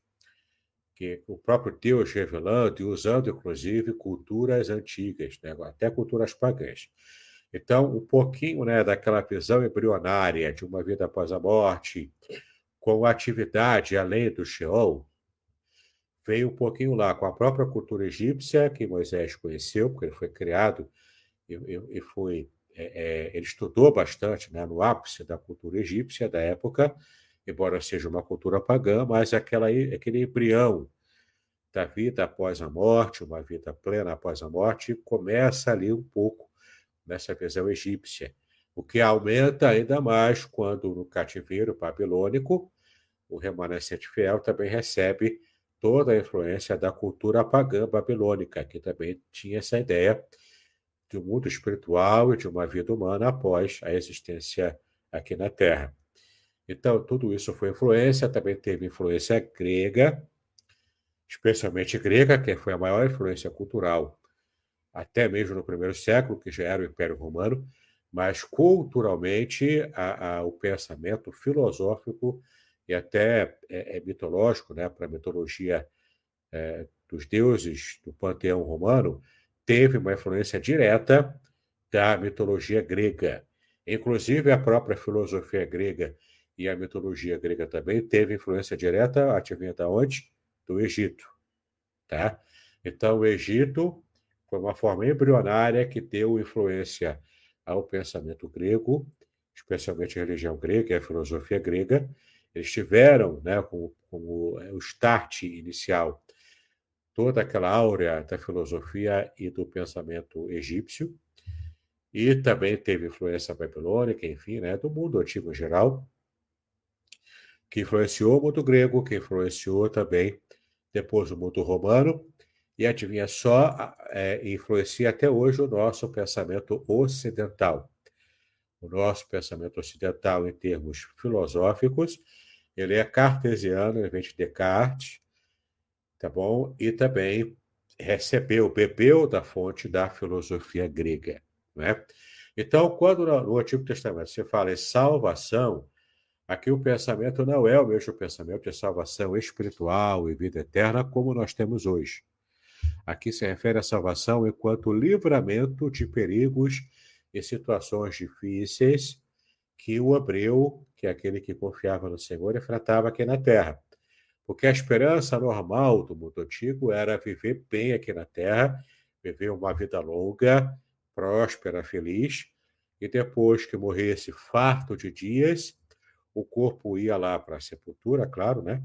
que o próprio Deus revelando e usando, inclusive, culturas antigas, né? Até culturas pagãs. Então, um pouquinho, né, daquela visão embrionária de uma vida após a morte, com atividade além do Sheol, veio um pouquinho lá com a própria cultura egípcia, que Moisés conheceu, porque ele foi criado e foi, ele estudou bastante, né, no ápice da cultura egípcia da época, embora seja uma cultura pagã, mas aquele embrião da vida após a morte, uma vida plena após a morte, começa ali um pouco nessa visão egípcia, o que aumenta ainda mais quando no cativeiro babilônico o remanescente fiel também recebe toda a influência da cultura pagã babilônica, que também tinha essa ideia de um mundo espiritual e de uma vida humana após a existência aqui na Terra. Então, tudo isso foi influência, também teve influência grega, especialmente grega, que foi a maior influência cultural, até mesmo no primeiro século, que já era o Império Romano, mas culturalmente o pensamento filosófico e até mitológico, né, para a mitologia dos deuses do panteão romano, teve uma influência direta da mitologia grega. Inclusive, a própria filosofia grega e a mitologia grega também teve influência direta, adivinha de onde? Do Egito. Tá? Então, o Egito foi uma forma embrionária que deu influência ao pensamento grego, especialmente a religião grega e a filosofia grega. Eles tiveram, né, como o start inicial, toda aquela áurea da filosofia e do pensamento egípcio, e também teve influência babilônica, enfim, né, do mundo antigo em geral, que influenciou o mundo grego, que influenciou também depois o mundo romano, e adivinha só, influencia até hoje o nosso pensamento ocidental. O nosso pensamento ocidental, em termos filosóficos, ele é cartesiano, ele vem de Descartes, tá bom? E também bebeu da fonte da filosofia grega, né? Então, quando no Antigo Testamento se fala em salvação, aqui o pensamento não é o mesmo pensamento de salvação espiritual e vida eterna como nós temos hoje. Aqui se refere à salvação enquanto livramento de perigos e situações difíceis que o hebreu, que é aquele que confiava no Senhor, enfrentava aqui na terra. Porque a esperança normal do mundo antigo era viver bem aqui na terra, viver uma vida longa, próspera, feliz, e depois que morresse farto de dias, o corpo ia lá para a sepultura, claro, né?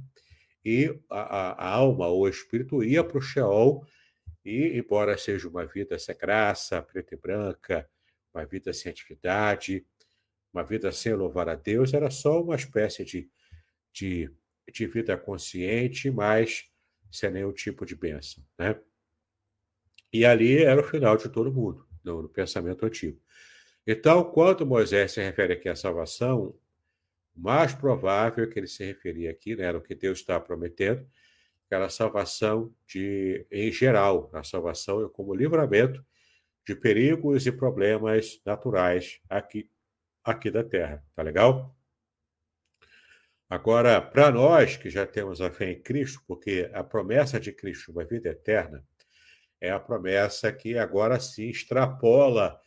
E a alma ou o espírito ia para o Sheol, e, embora seja uma vida sem graça, preta e branca, uma vida sem atividade, uma vida sem louvar a Deus, era só uma espécie de, de vida consciente, mas sem nenhum tipo de bênção, né? E ali era o final de todo mundo, no pensamento antigo. Então, quando Moisés se refere aqui à salvação, o mais provável que ele se referia aqui, né, era o que Deus está prometendo, aquela salvação em geral, a salvação como livramento de perigos e problemas naturais aqui da Terra. Tá legal? Agora, para nós que já temos a fé em Cristo, porque a promessa de Cristo, uma vida eterna, é a promessa que agora sim extrapola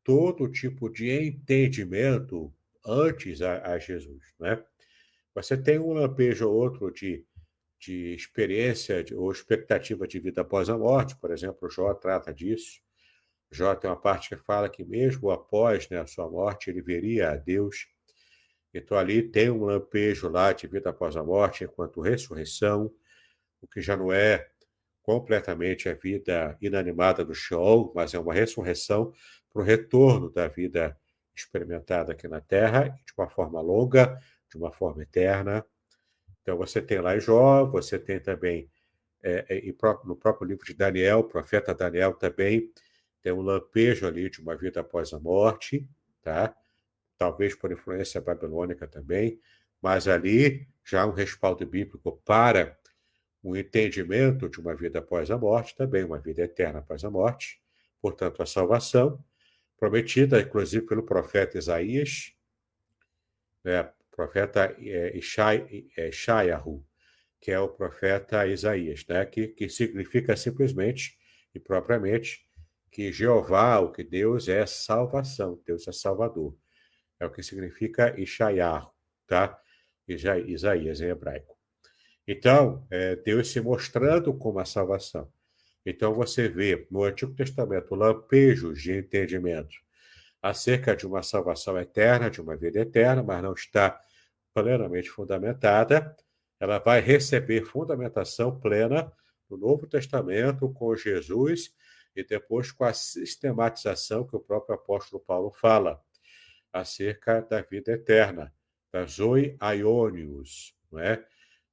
todo tipo de entendimento antes a Jesus, né? Você tem um lampejo ou outro de experiência ou expectativa de vida após a morte, por exemplo, Jó trata disso. Jó tem uma parte que fala que mesmo após, né, a sua morte, ele veria a Deus. Então ali tem um lampejo lá de vida após a morte, enquanto ressurreição, o que já não é completamente a vida inanimada do Sheol, mas é uma ressurreição para o retorno da vida experimentada aqui na Terra, de uma forma longa, de uma forma eterna. Então você tem lá em Jó, você tem também no próprio livro de Daniel, o profeta Daniel também tem um lampejo ali de uma vida após a morte, tá? Talvez por influência babilônica também, mas ali já um respaldo bíblico para um entendimento de uma vida após a morte, também uma vida eterna após a morte, portanto, a salvação, prometida, inclusive, pelo profeta Isaías, né? Profeta Ishayahu, que é o profeta Isaías, né? que significa simplesmente e propriamente que Jeová, o que Deus é salvação, Deus é salvador. É o que significa Ishayahu, tá? Isaías em hebraico. Então, Deus se mostrando como a salvação. Então, você vê no Antigo Testamento lampejos de entendimento acerca de uma salvação eterna, de uma vida eterna, mas não está plenamente fundamentada. Ela vai receber fundamentação plena no Novo Testamento com Jesus e depois com a sistematização que o próprio apóstolo Paulo fala acerca da vida eterna, da Zoe Aionios, não é?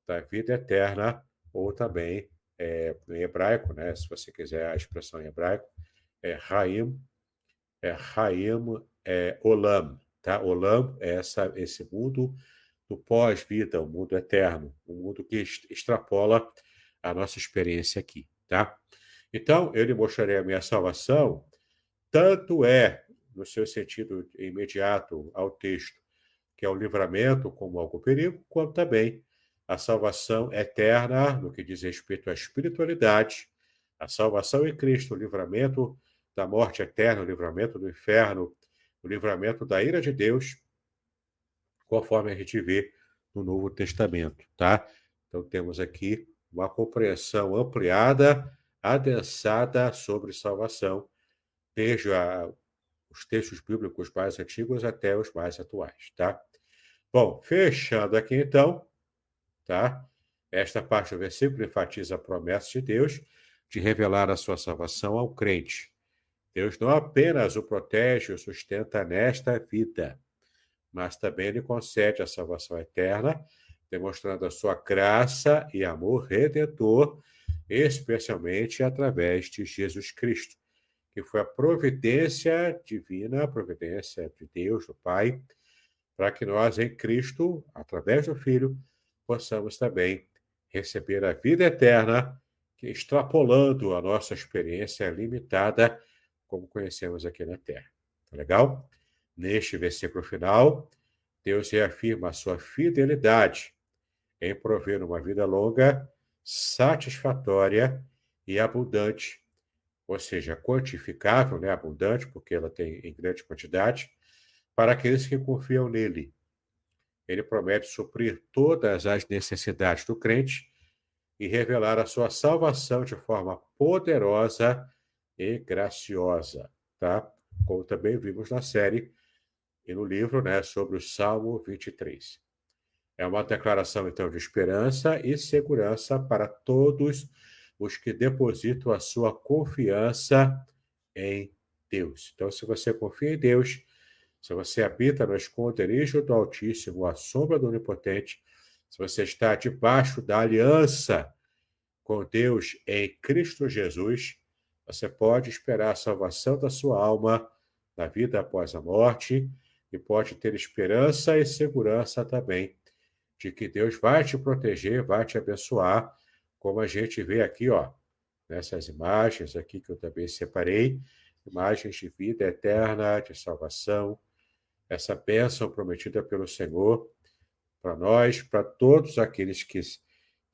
Da vida eterna, ou também em hebraico, né? Se você quiser a expressão em hebraico, Haim, Olam, tá? Olam é esse mundo do pós-vida, o mundo eterno, o mundo que extrapola a nossa experiência aqui, tá? Então, eu lhe mostrarei a minha salvação, tanto no seu sentido imediato ao texto, que é o livramento como algum perigo, quanto também a salvação eterna, no que diz respeito à espiritualidade, a salvação em Cristo, o livramento da morte eterna, o livramento do inferno, o livramento da ira de Deus, conforme a gente vê no Novo Testamento, tá? Então temos aqui uma compreensão ampliada, adensada sobre salvação, desde os textos bíblicos mais antigos até os mais atuais, tá? Bom, fechando aqui então, tá? Esta parte do versículo enfatiza a promessa de Deus de revelar a sua salvação ao crente. Deus não apenas o protege e o sustenta nesta vida, mas também lhe concede a salvação eterna, demonstrando a sua graça e amor redentor, especialmente através de Jesus Cristo, que foi a providência divina, a providência de Deus, do Pai, para que nós, em Cristo, através do Filho, possamos também receber a vida eterna, que extrapolando a nossa experiência limitada, como conhecemos aqui na Terra. Tá legal? Neste versículo final, Deus reafirma a sua fidelidade em prover uma vida longa, satisfatória e abundante, ou seja, quantificável, né? Abundante, porque ela tem em grande quantidade, para aqueles que confiam nele. Ele promete suprir todas as necessidades do crente e revelar a sua salvação de forma poderosa e graciosa, tá? Como também vimos na série e no livro, né, sobre o Salmo 23. É uma declaração, então, de esperança e segurança para todos os que depositam a sua confiança em Deus. Então, se você confia em Deus, se você habita no esconderijo do Altíssimo, à sombra do Onipotente, se você está debaixo da aliança com Deus em Cristo Jesus, você pode esperar a salvação da sua alma na vida após a morte e pode ter esperança e segurança também de que Deus vai te proteger, vai te abençoar, como a gente vê aqui, ó, nessas imagens aqui que eu também separei, imagens de vida eterna, de salvação, essa bênção prometida pelo Senhor para nós, para todos aqueles que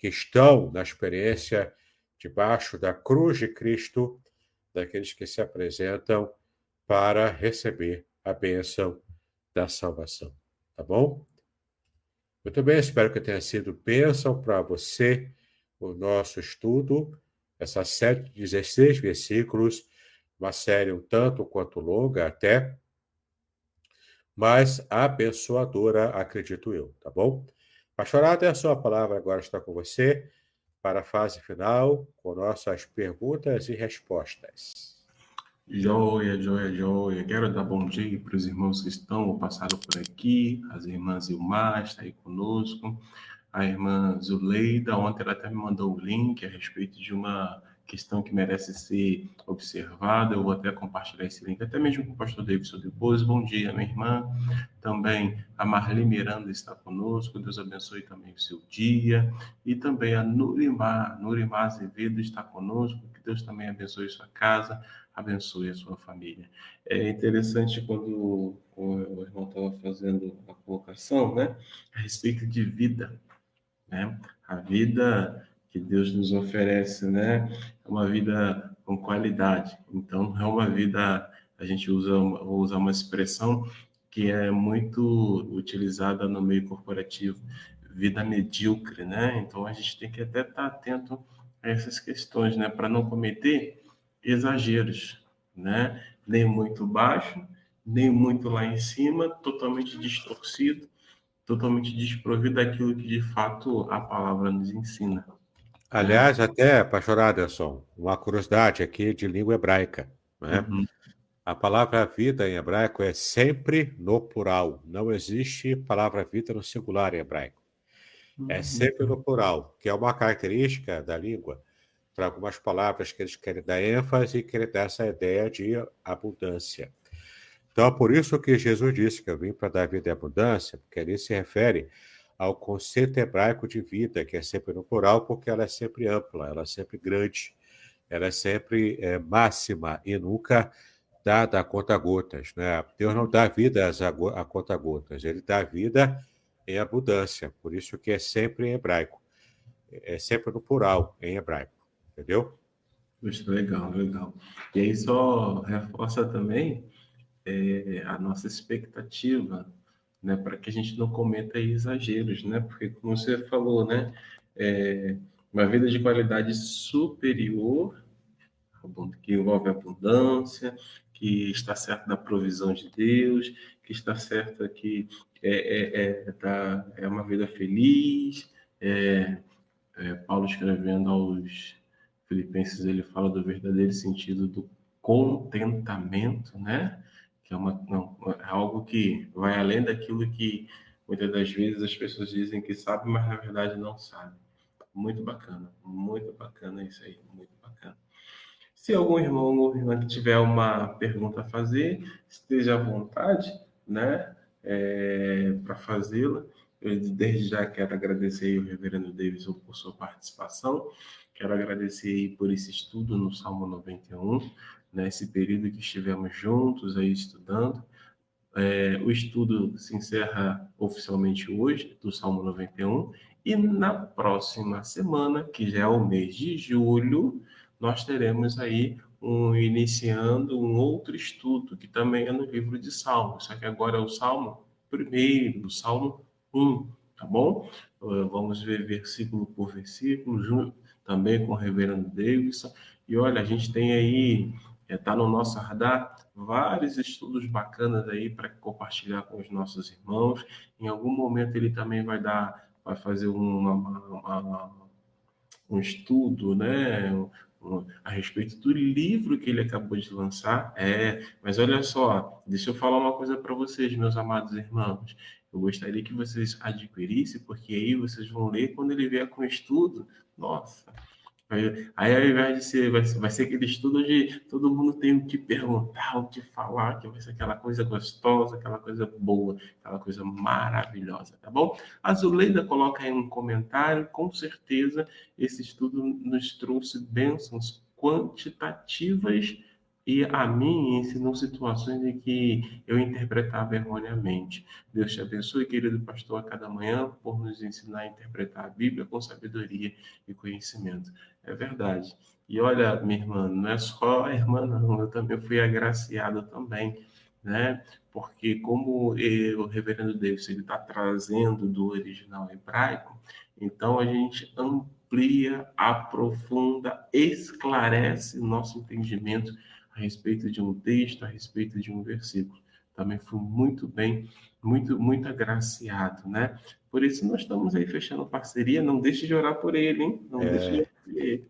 estão na experiência debaixo da cruz de Cristo, daqueles que se apresentam para receber a bênção da salvação. Tá bom? Muito bem, espero que tenha sido bênção para você o nosso estudo, essa série de 16 versículos, uma série um tanto quanto longa até, mas abençoadora, acredito eu, tá bom? Pastorada, a sua palavra agora está com você para a fase final, com nossas perguntas e respostas. Joia, joia, joia. Quero dar bom dia para os irmãos que estão ou passaram por aqui, as irmãs Ilmar está aí conosco, a irmã Zuleida, ontem ela até me mandou um link a respeito de uma questão que merece ser observada. Eu vou até compartilhar esse link, até mesmo com o pastor Davidson depois. Bom dia, minha irmã. Também a Marli Miranda está conosco. Deus abençoe também o seu dia. E também a Nurimar Azevedo está conosco. Que Deus também abençoe sua casa, abençoe a sua família. É interessante quando o irmão estava fazendo a colocação, né, a respeito de vida, né? A vida que Deus nos oferece, né, é uma vida com qualidade. Então, não é uma vida, a gente vou usar uma expressão que é muito utilizada no meio corporativo, vida medíocre, né? Então, a gente tem que até estar atento a essas questões, né, para não cometer exageros, né? Nem muito baixo, nem muito lá em cima, totalmente distorcido, totalmente desprovido daquilo que de fato a palavra nos ensina, né? Aliás, até, pastor Aderson, uma curiosidade aqui de língua hebraica, né? Uhum, A palavra vida em hebraico é sempre no plural. Não existe palavra vida no singular em hebraico. É sempre no uhum, plural, que é uma característica da língua para algumas palavras que eles querem dar ênfase e querem dar essa ideia de abundância. Então, é por isso que Jesus disse que eu vim para dar vida e abundância, porque ali se refere ao conceito hebraico de vida, que é sempre no plural, porque ela é sempre ampla, ela é sempre grande, ela é sempre máxima e nunca dada a conta-gotas, né? Deus não dá vida a conta-gotas, ele dá vida em abundância, por isso que é sempre em hebraico, é sempre no plural, em hebraico, entendeu? Poxa, legal, legal. E aí só reforça também a nossa expectativa, né, para que a gente não cometa exageros, né? Porque como você falou, né, é, uma vida de qualidade superior, que envolve abundância, que está certo da provisão de Deus, que está certo que é uma vida feliz. É, Paulo escrevendo aos Filipenses, ele fala do verdadeiro sentido do contentamento, né? Que é, não, é algo que vai além daquilo que muitas das vezes as pessoas dizem que sabem, mas na verdade não sabem. Muito bacana isso aí, muito bacana. Se algum irmão ou irmã que tiver uma pergunta a fazer, esteja à vontade, né, para fazê-la. Eu desde já quero agradecer ao reverendo Davidson por sua participação. Quero agradecer aí por esse estudo no Salmo 91, né, esse período que estivemos juntos aí estudando. O estudo se encerra oficialmente hoje, do Salmo 91, e na próxima semana, que já é o mês de julho, nós teremos aí iniciando um outro estudo, que também é no livro de Salmos, só que agora é o Salmo primeiro, o Salmo 1, tá bom? Vamos ver versículo por versículo, junto também com o reverendo Davidson, e olha, a gente tem aí, está no nosso radar, vários estudos bacanas aí para compartilhar com os nossos irmãos. Em algum momento ele também vai fazer um estudo, né, a respeito do livro que ele acabou de lançar. Mas olha só, deixa eu falar uma coisa para vocês, meus amados irmãos. Eu gostaria que vocês adquirissem, porque aí vocês vão ler quando ele vier com estudo. Nossa, aí, ao invés de ser, vai ser aquele estudo onde todo mundo tem o que perguntar, o que falar, que vai ser aquela coisa gostosa, aquela coisa boa, aquela coisa maravilhosa, tá bom? A Zuleida coloca aí um comentário, com certeza esse estudo nos trouxe bênçãos quantitativas e a mim ensinou situações em que eu interpretava erroneamente. Deus te abençoe, querido pastor, a cada manhã, por nos ensinar a interpretar a Bíblia com sabedoria e conhecimento. É verdade. E olha, minha irmã, não é só a irmã, não, eu também fui agraciado também, né? Porque como o reverendo Davis ele está trazendo do original hebraico, então a gente amplia, aprofunda, esclarece o nosso entendimento a respeito de um texto, a respeito de um versículo. Também fui muito bem, muito agraciado, né? Por isso nós estamos aí fechando parceria. Não deixe de orar por ele, hein? Não deixe de orar por ele.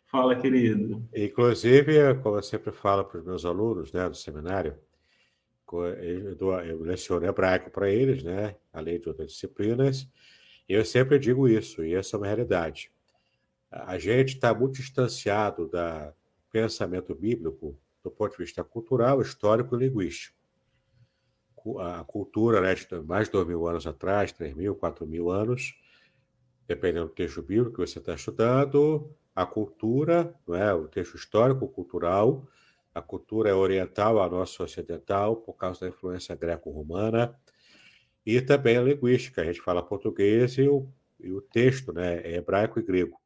Fala, querido. Inclusive, como eu sempre falo para os meus alunos, né, do seminário, eu leciono hebraico para eles, né, além de outras disciplinas, e eu sempre digo isso, e essa é uma realidade. A gente está muito distanciado do pensamento bíblico do ponto de vista cultural, histórico e linguístico. A cultura, né, de mais de 2.000 anos atrás, 3.000, 4.000 anos, dependendo do texto bíblico que você está estudando, a cultura, não é, o texto histórico, cultural, a cultura é oriental, a nossa ocidental, por causa da influência greco-romana, e também a linguística. A gente fala português e o texto, né, é hebraico e grego.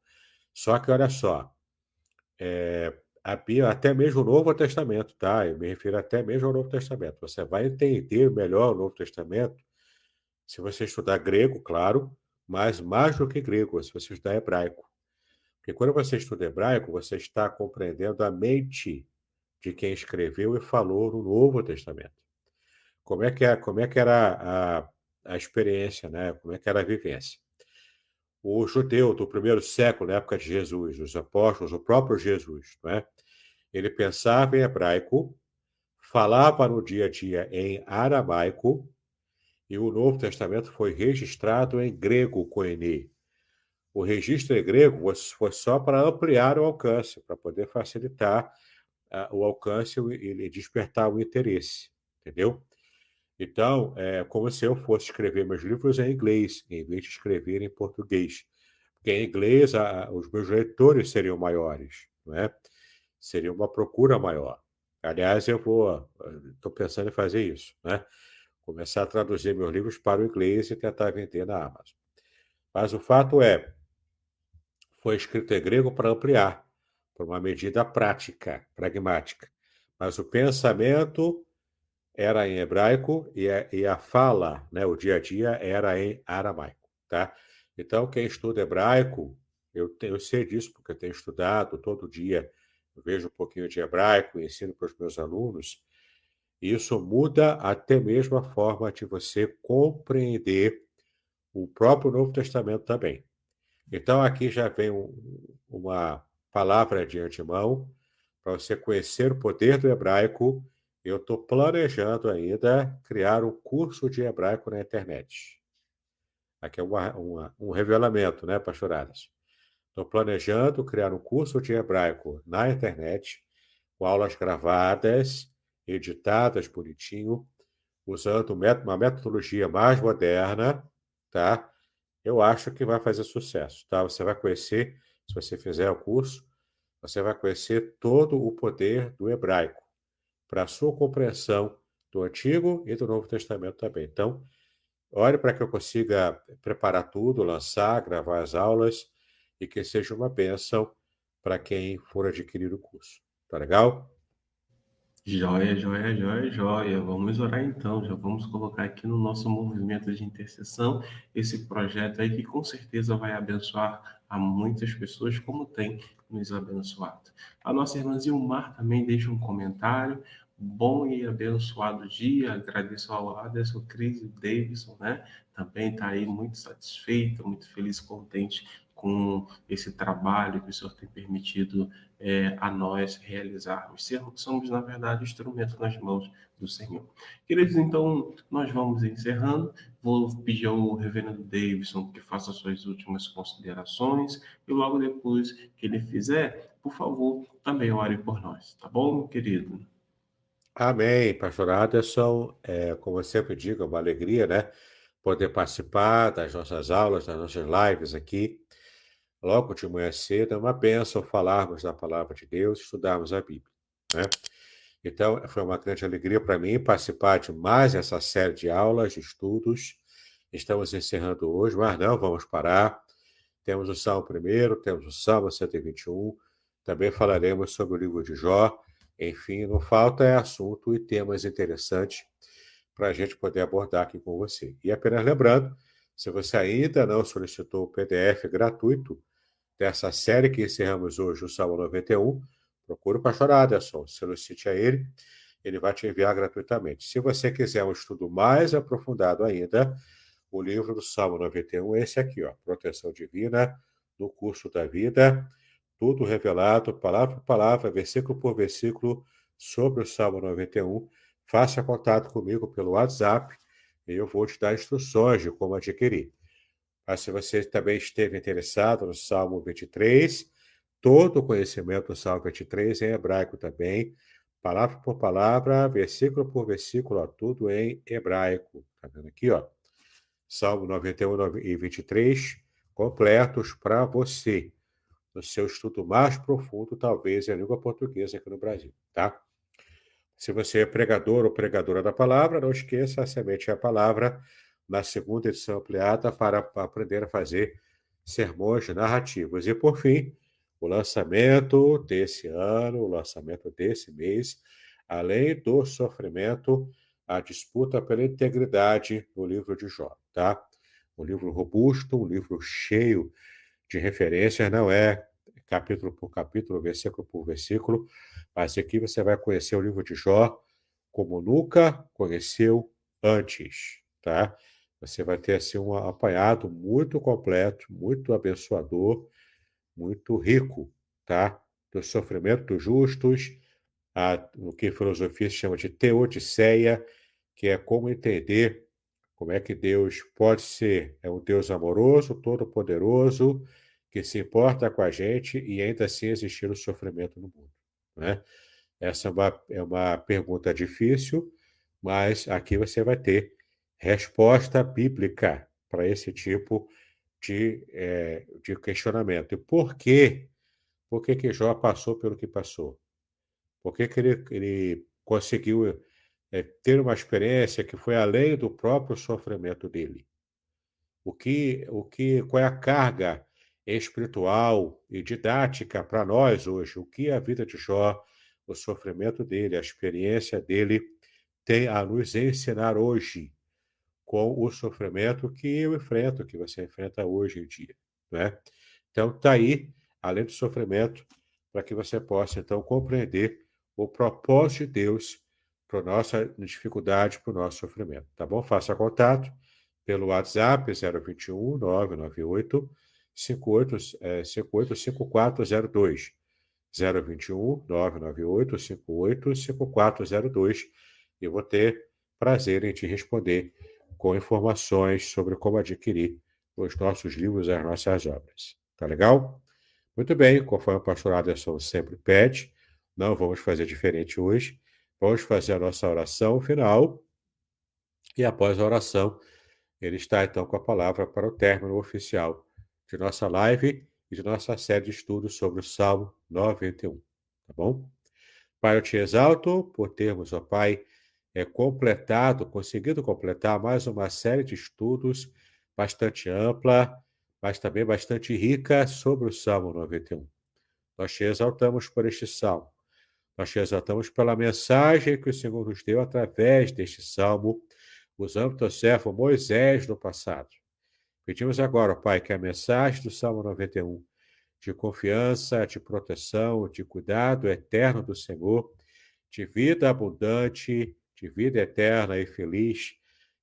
Só que, olha só, até mesmo o Novo Testamento, tá? Eu me refiro até mesmo ao Novo Testamento. Você vai entender melhor o Novo Testamento se você estudar grego, claro, mas mais do que grego, se você estudar hebraico. Porque quando você estuda hebraico, você está compreendendo a mente de quem escreveu e falou no Novo Testamento. Como é que era a experiência, né? Como é que era a vivência? O judeu do primeiro século, na época de Jesus, os apóstolos, o próprio Jesus, não é? Ele pensava em hebraico, falava no dia a dia em aramaico, e o Novo Testamento foi registrado em grego, koine. O registro em grego foi só para ampliar o alcance, para poder facilitar o alcance e despertar o interesse, entendeu? Então, é como se eu fosse escrever meus livros em inglês, em vez de escrever em português. Porque em inglês os meus leitores seriam maiores, não é? Seria uma procura maior. Aliás, estou pensando em fazer isso, né? Começar a traduzir meus livros para o inglês e tentar vender na Amazon. Mas o fato foi escrito em grego para ampliar, por uma medida prática, pragmática. Mas o pensamento era em hebraico e a fala, né, o dia a dia, era em aramaico, tá? Então, quem estuda hebraico, eu sei disso porque eu tenho estudado todo dia, eu vejo um pouquinho de hebraico e ensino para os meus alunos, e isso muda até mesmo a forma de você compreender o próprio Novo Testamento também. Então, aqui já vem uma palavra de antemão para você conhecer o poder do hebraico. Eu estou planejando ainda criar um curso de hebraico na internet. Aqui é um revelamento, né, pastoradas? Estou planejando criar um curso de hebraico na internet, com aulas gravadas, editadas bonitinho, usando uma metodologia mais moderna, tá? Eu acho que vai fazer sucesso, tá? Você vai conhecer, se você fizer o curso, você vai conhecer todo o poder do hebraico para a sua compreensão do Antigo e do Novo Testamento também. Então, olhe para que eu consiga preparar tudo, lançar, gravar as aulas e que seja uma bênção para quem for adquirir o curso. Tá legal? Joia, joia, joia, joia. Vamos orar então. Já vamos colocar aqui no nosso movimento de intercessão esse projeto aí que com certeza vai abençoar a muitas pessoas, como tem nos abençoado. A nossa irmã Zilmar também deixa um comentário. Bom e abençoado dia. Agradeço ao Aderson, Cris e Davidson, né? Também está aí muito satisfeita, muito feliz, contente com esse trabalho que o Senhor tem permitido a nós realizarmos. Somos, na verdade, instrumento nas mãos do Senhor. Queridos, então, nós vamos encerrando. Vou pedir ao reverendo Davidson que faça suas últimas considerações e logo depois que ele fizer, por favor, também ore por nós, tá bom, querido? Amém, pastor Aderson. Como eu sempre digo, é uma alegria, né? Poder participar das nossas aulas, das nossas lives aqui. Logo de manhã cedo, é uma bênção falarmos da palavra de Deus, estudarmos a Bíblia, né? Então, foi uma grande alegria para mim participar de mais essa série de aulas, de estudos. Estamos encerrando hoje, mas não vamos parar. Temos o Salmo primeiro, temos o Salmo 121, também falaremos sobre o livro de Jó. Enfim, não falta assunto e temas interessantes para a gente poder abordar aqui com você. E apenas lembrando, se você ainda não solicitou o PDF gratuito dessa série que encerramos hoje, o Salmo 91, procure o pastor Aderson, solicite a ele vai te enviar gratuitamente. Se você quiser um estudo mais aprofundado ainda, o livro do Salmo 91 é esse aqui, ó, Proteção Divina no Curso da Vida, tudo revelado, palavra por palavra, versículo por versículo, sobre o Salmo 91. Faça contato comigo pelo WhatsApp e eu vou te dar instruções de como adquirir. Mas se você também esteve interessado no Salmo 23, todo o conhecimento do Salmo 23 é em hebraico também, palavra por palavra, versículo por versículo, ó, tudo em hebraico. Tá vendo aqui, ó? Salmo 91 e 23, completos para você, no seu estudo mais profundo, talvez, em língua portuguesa aqui no Brasil, tá? Se você é pregador ou pregadora da palavra, não esqueça, a semente é a palavra, na segunda edição ampliada, para aprender a fazer sermões narrativos. E, por fim, o lançamento desse ano, o lançamento desse mês, além do sofrimento, a disputa pela integridade no livro de Jó, tá? Um livro robusto, um livro cheio de referências, não é capítulo por capítulo, versículo por versículo, mas aqui você vai conhecer o livro de Jó como nunca conheceu antes, tá? Você vai ter assim um apanhado muito completo, muito abençoador, muito rico, tá? Do sofrimento dos justos, o que a filosofia chama de teodiceia, que é como entender como é que Deus pode ser um Deus amoroso, todo-poderoso, que se importa com a gente e ainda assim existir o sofrimento no mundo, né? Essa é uma pergunta difícil, mas aqui você vai ter resposta bíblica para esse tipo de questionamento. E por quê? Por que que Jó passou pelo que passou? Por que que ele conseguiu ter uma experiência que foi além do próprio sofrimento dele? Qual é a carga espiritual e didática para nós hoje? O que a vida de Jó, o sofrimento dele, a experiência dele tem a nos ensinar hoje com o sofrimento que eu enfrento, que você enfrenta hoje em dia, né? Então, está aí, além do sofrimento, para que você possa, então, compreender o propósito de Deus para a nossa dificuldade, para o nosso sofrimento, tá bom? Faça contato pelo WhatsApp 021 998 58 5402. 021 998 58 5402. Eu vou ter prazer em te responder com informações sobre como adquirir os nossos livros e as nossas obras. Tá legal? Muito bem, conforme o pastor Aderson sempre pede, não vamos fazer diferente hoje. Vamos fazer a nossa oração final e após a oração, ele está então com a palavra para o término oficial de nossa live e de nossa série de estudos sobre o Salmo 91. Tá bom? Pai, eu te exalto por termos, ó Pai, conseguido completar mais uma série de estudos bastante ampla, mas também bastante rica sobre o Salmo 91. Nós te exaltamos por este salmo. Nós te exaltamos pela mensagem que o Senhor nos deu através deste salmo, usando o teu servo Moisés no passado. Pedimos agora, ó Pai, que a mensagem do Salmo 91, de confiança, de proteção, de cuidado eterno do Senhor, de vida abundante, de vida eterna e feliz,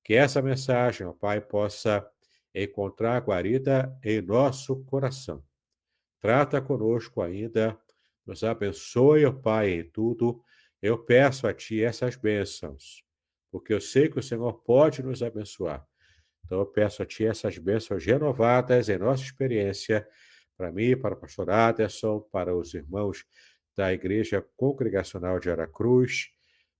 que essa mensagem, ó Pai, possa encontrar guarida em nosso coração. Trata conosco ainda, nos abençoe, ó Pai, em tudo. Eu peço a Ti essas bênçãos, porque eu sei que o Senhor pode nos abençoar. Então eu peço a Ti essas bênçãos renovadas em nossa experiência, para mim, para o pastor Aderson, para os irmãos da Igreja Congregacional de Aracruz,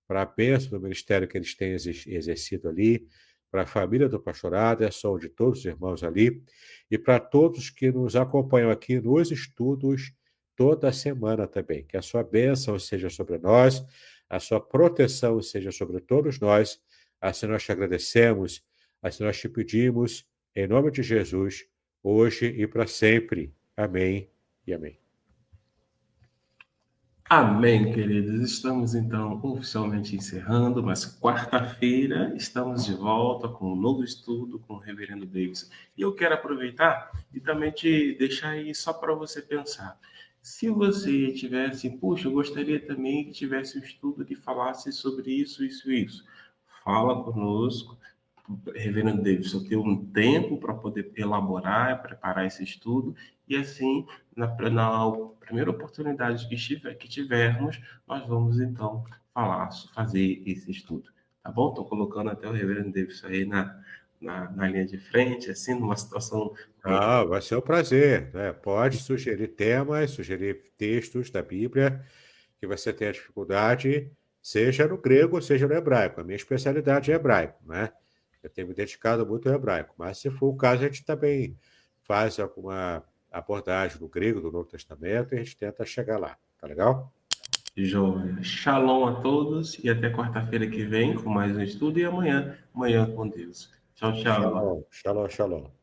para a bênção do ministério que eles têm exercido ali, para a família do pastor Aderson, de todos os irmãos ali, e para todos que nos acompanham aqui nos estudos toda semana também. Que a sua bênção seja sobre nós, a sua proteção seja sobre todos nós. Assim nós te agradecemos, assim nós te pedimos, em nome de Jesus, hoje e para sempre. Amém e amém. Amém, queridos. Estamos então oficialmente encerrando, mas quarta-feira estamos de volta com um novo estudo com o Reverendo Davidson. E eu quero aproveitar e também te deixar aí só para você pensar. Se você tivesse, puxa, eu gostaria também que tivesse um estudo que falasse sobre isso, isso, isso. Fala conosco, Reverendo Davidson, ter um tempo para poder elaborar, preparar esse estudo, e assim, na primeira oportunidade que tivermos, nós vamos então fazer esse estudo. Tá bom? Estou colocando até o Reverendo Davidson aí na linha de frente, assim, numa situação. Ah, vai ser um prazer, né? Pode sugerir temas, sugerir textos da Bíblia que você tenha dificuldade, seja no grego, seja no hebraico. A minha especialidade é hebraico, né? Eu tenho me dedicado muito ao hebraico, mas se for o caso, a gente também faz alguma abordagem no grego do Novo Testamento e a gente tenta chegar lá, tá legal? Joia. Shalom a todos e até quarta-feira que vem com mais um estudo e amanhã com Deus. Tchau, tchau. Shalom, shalom, shalom.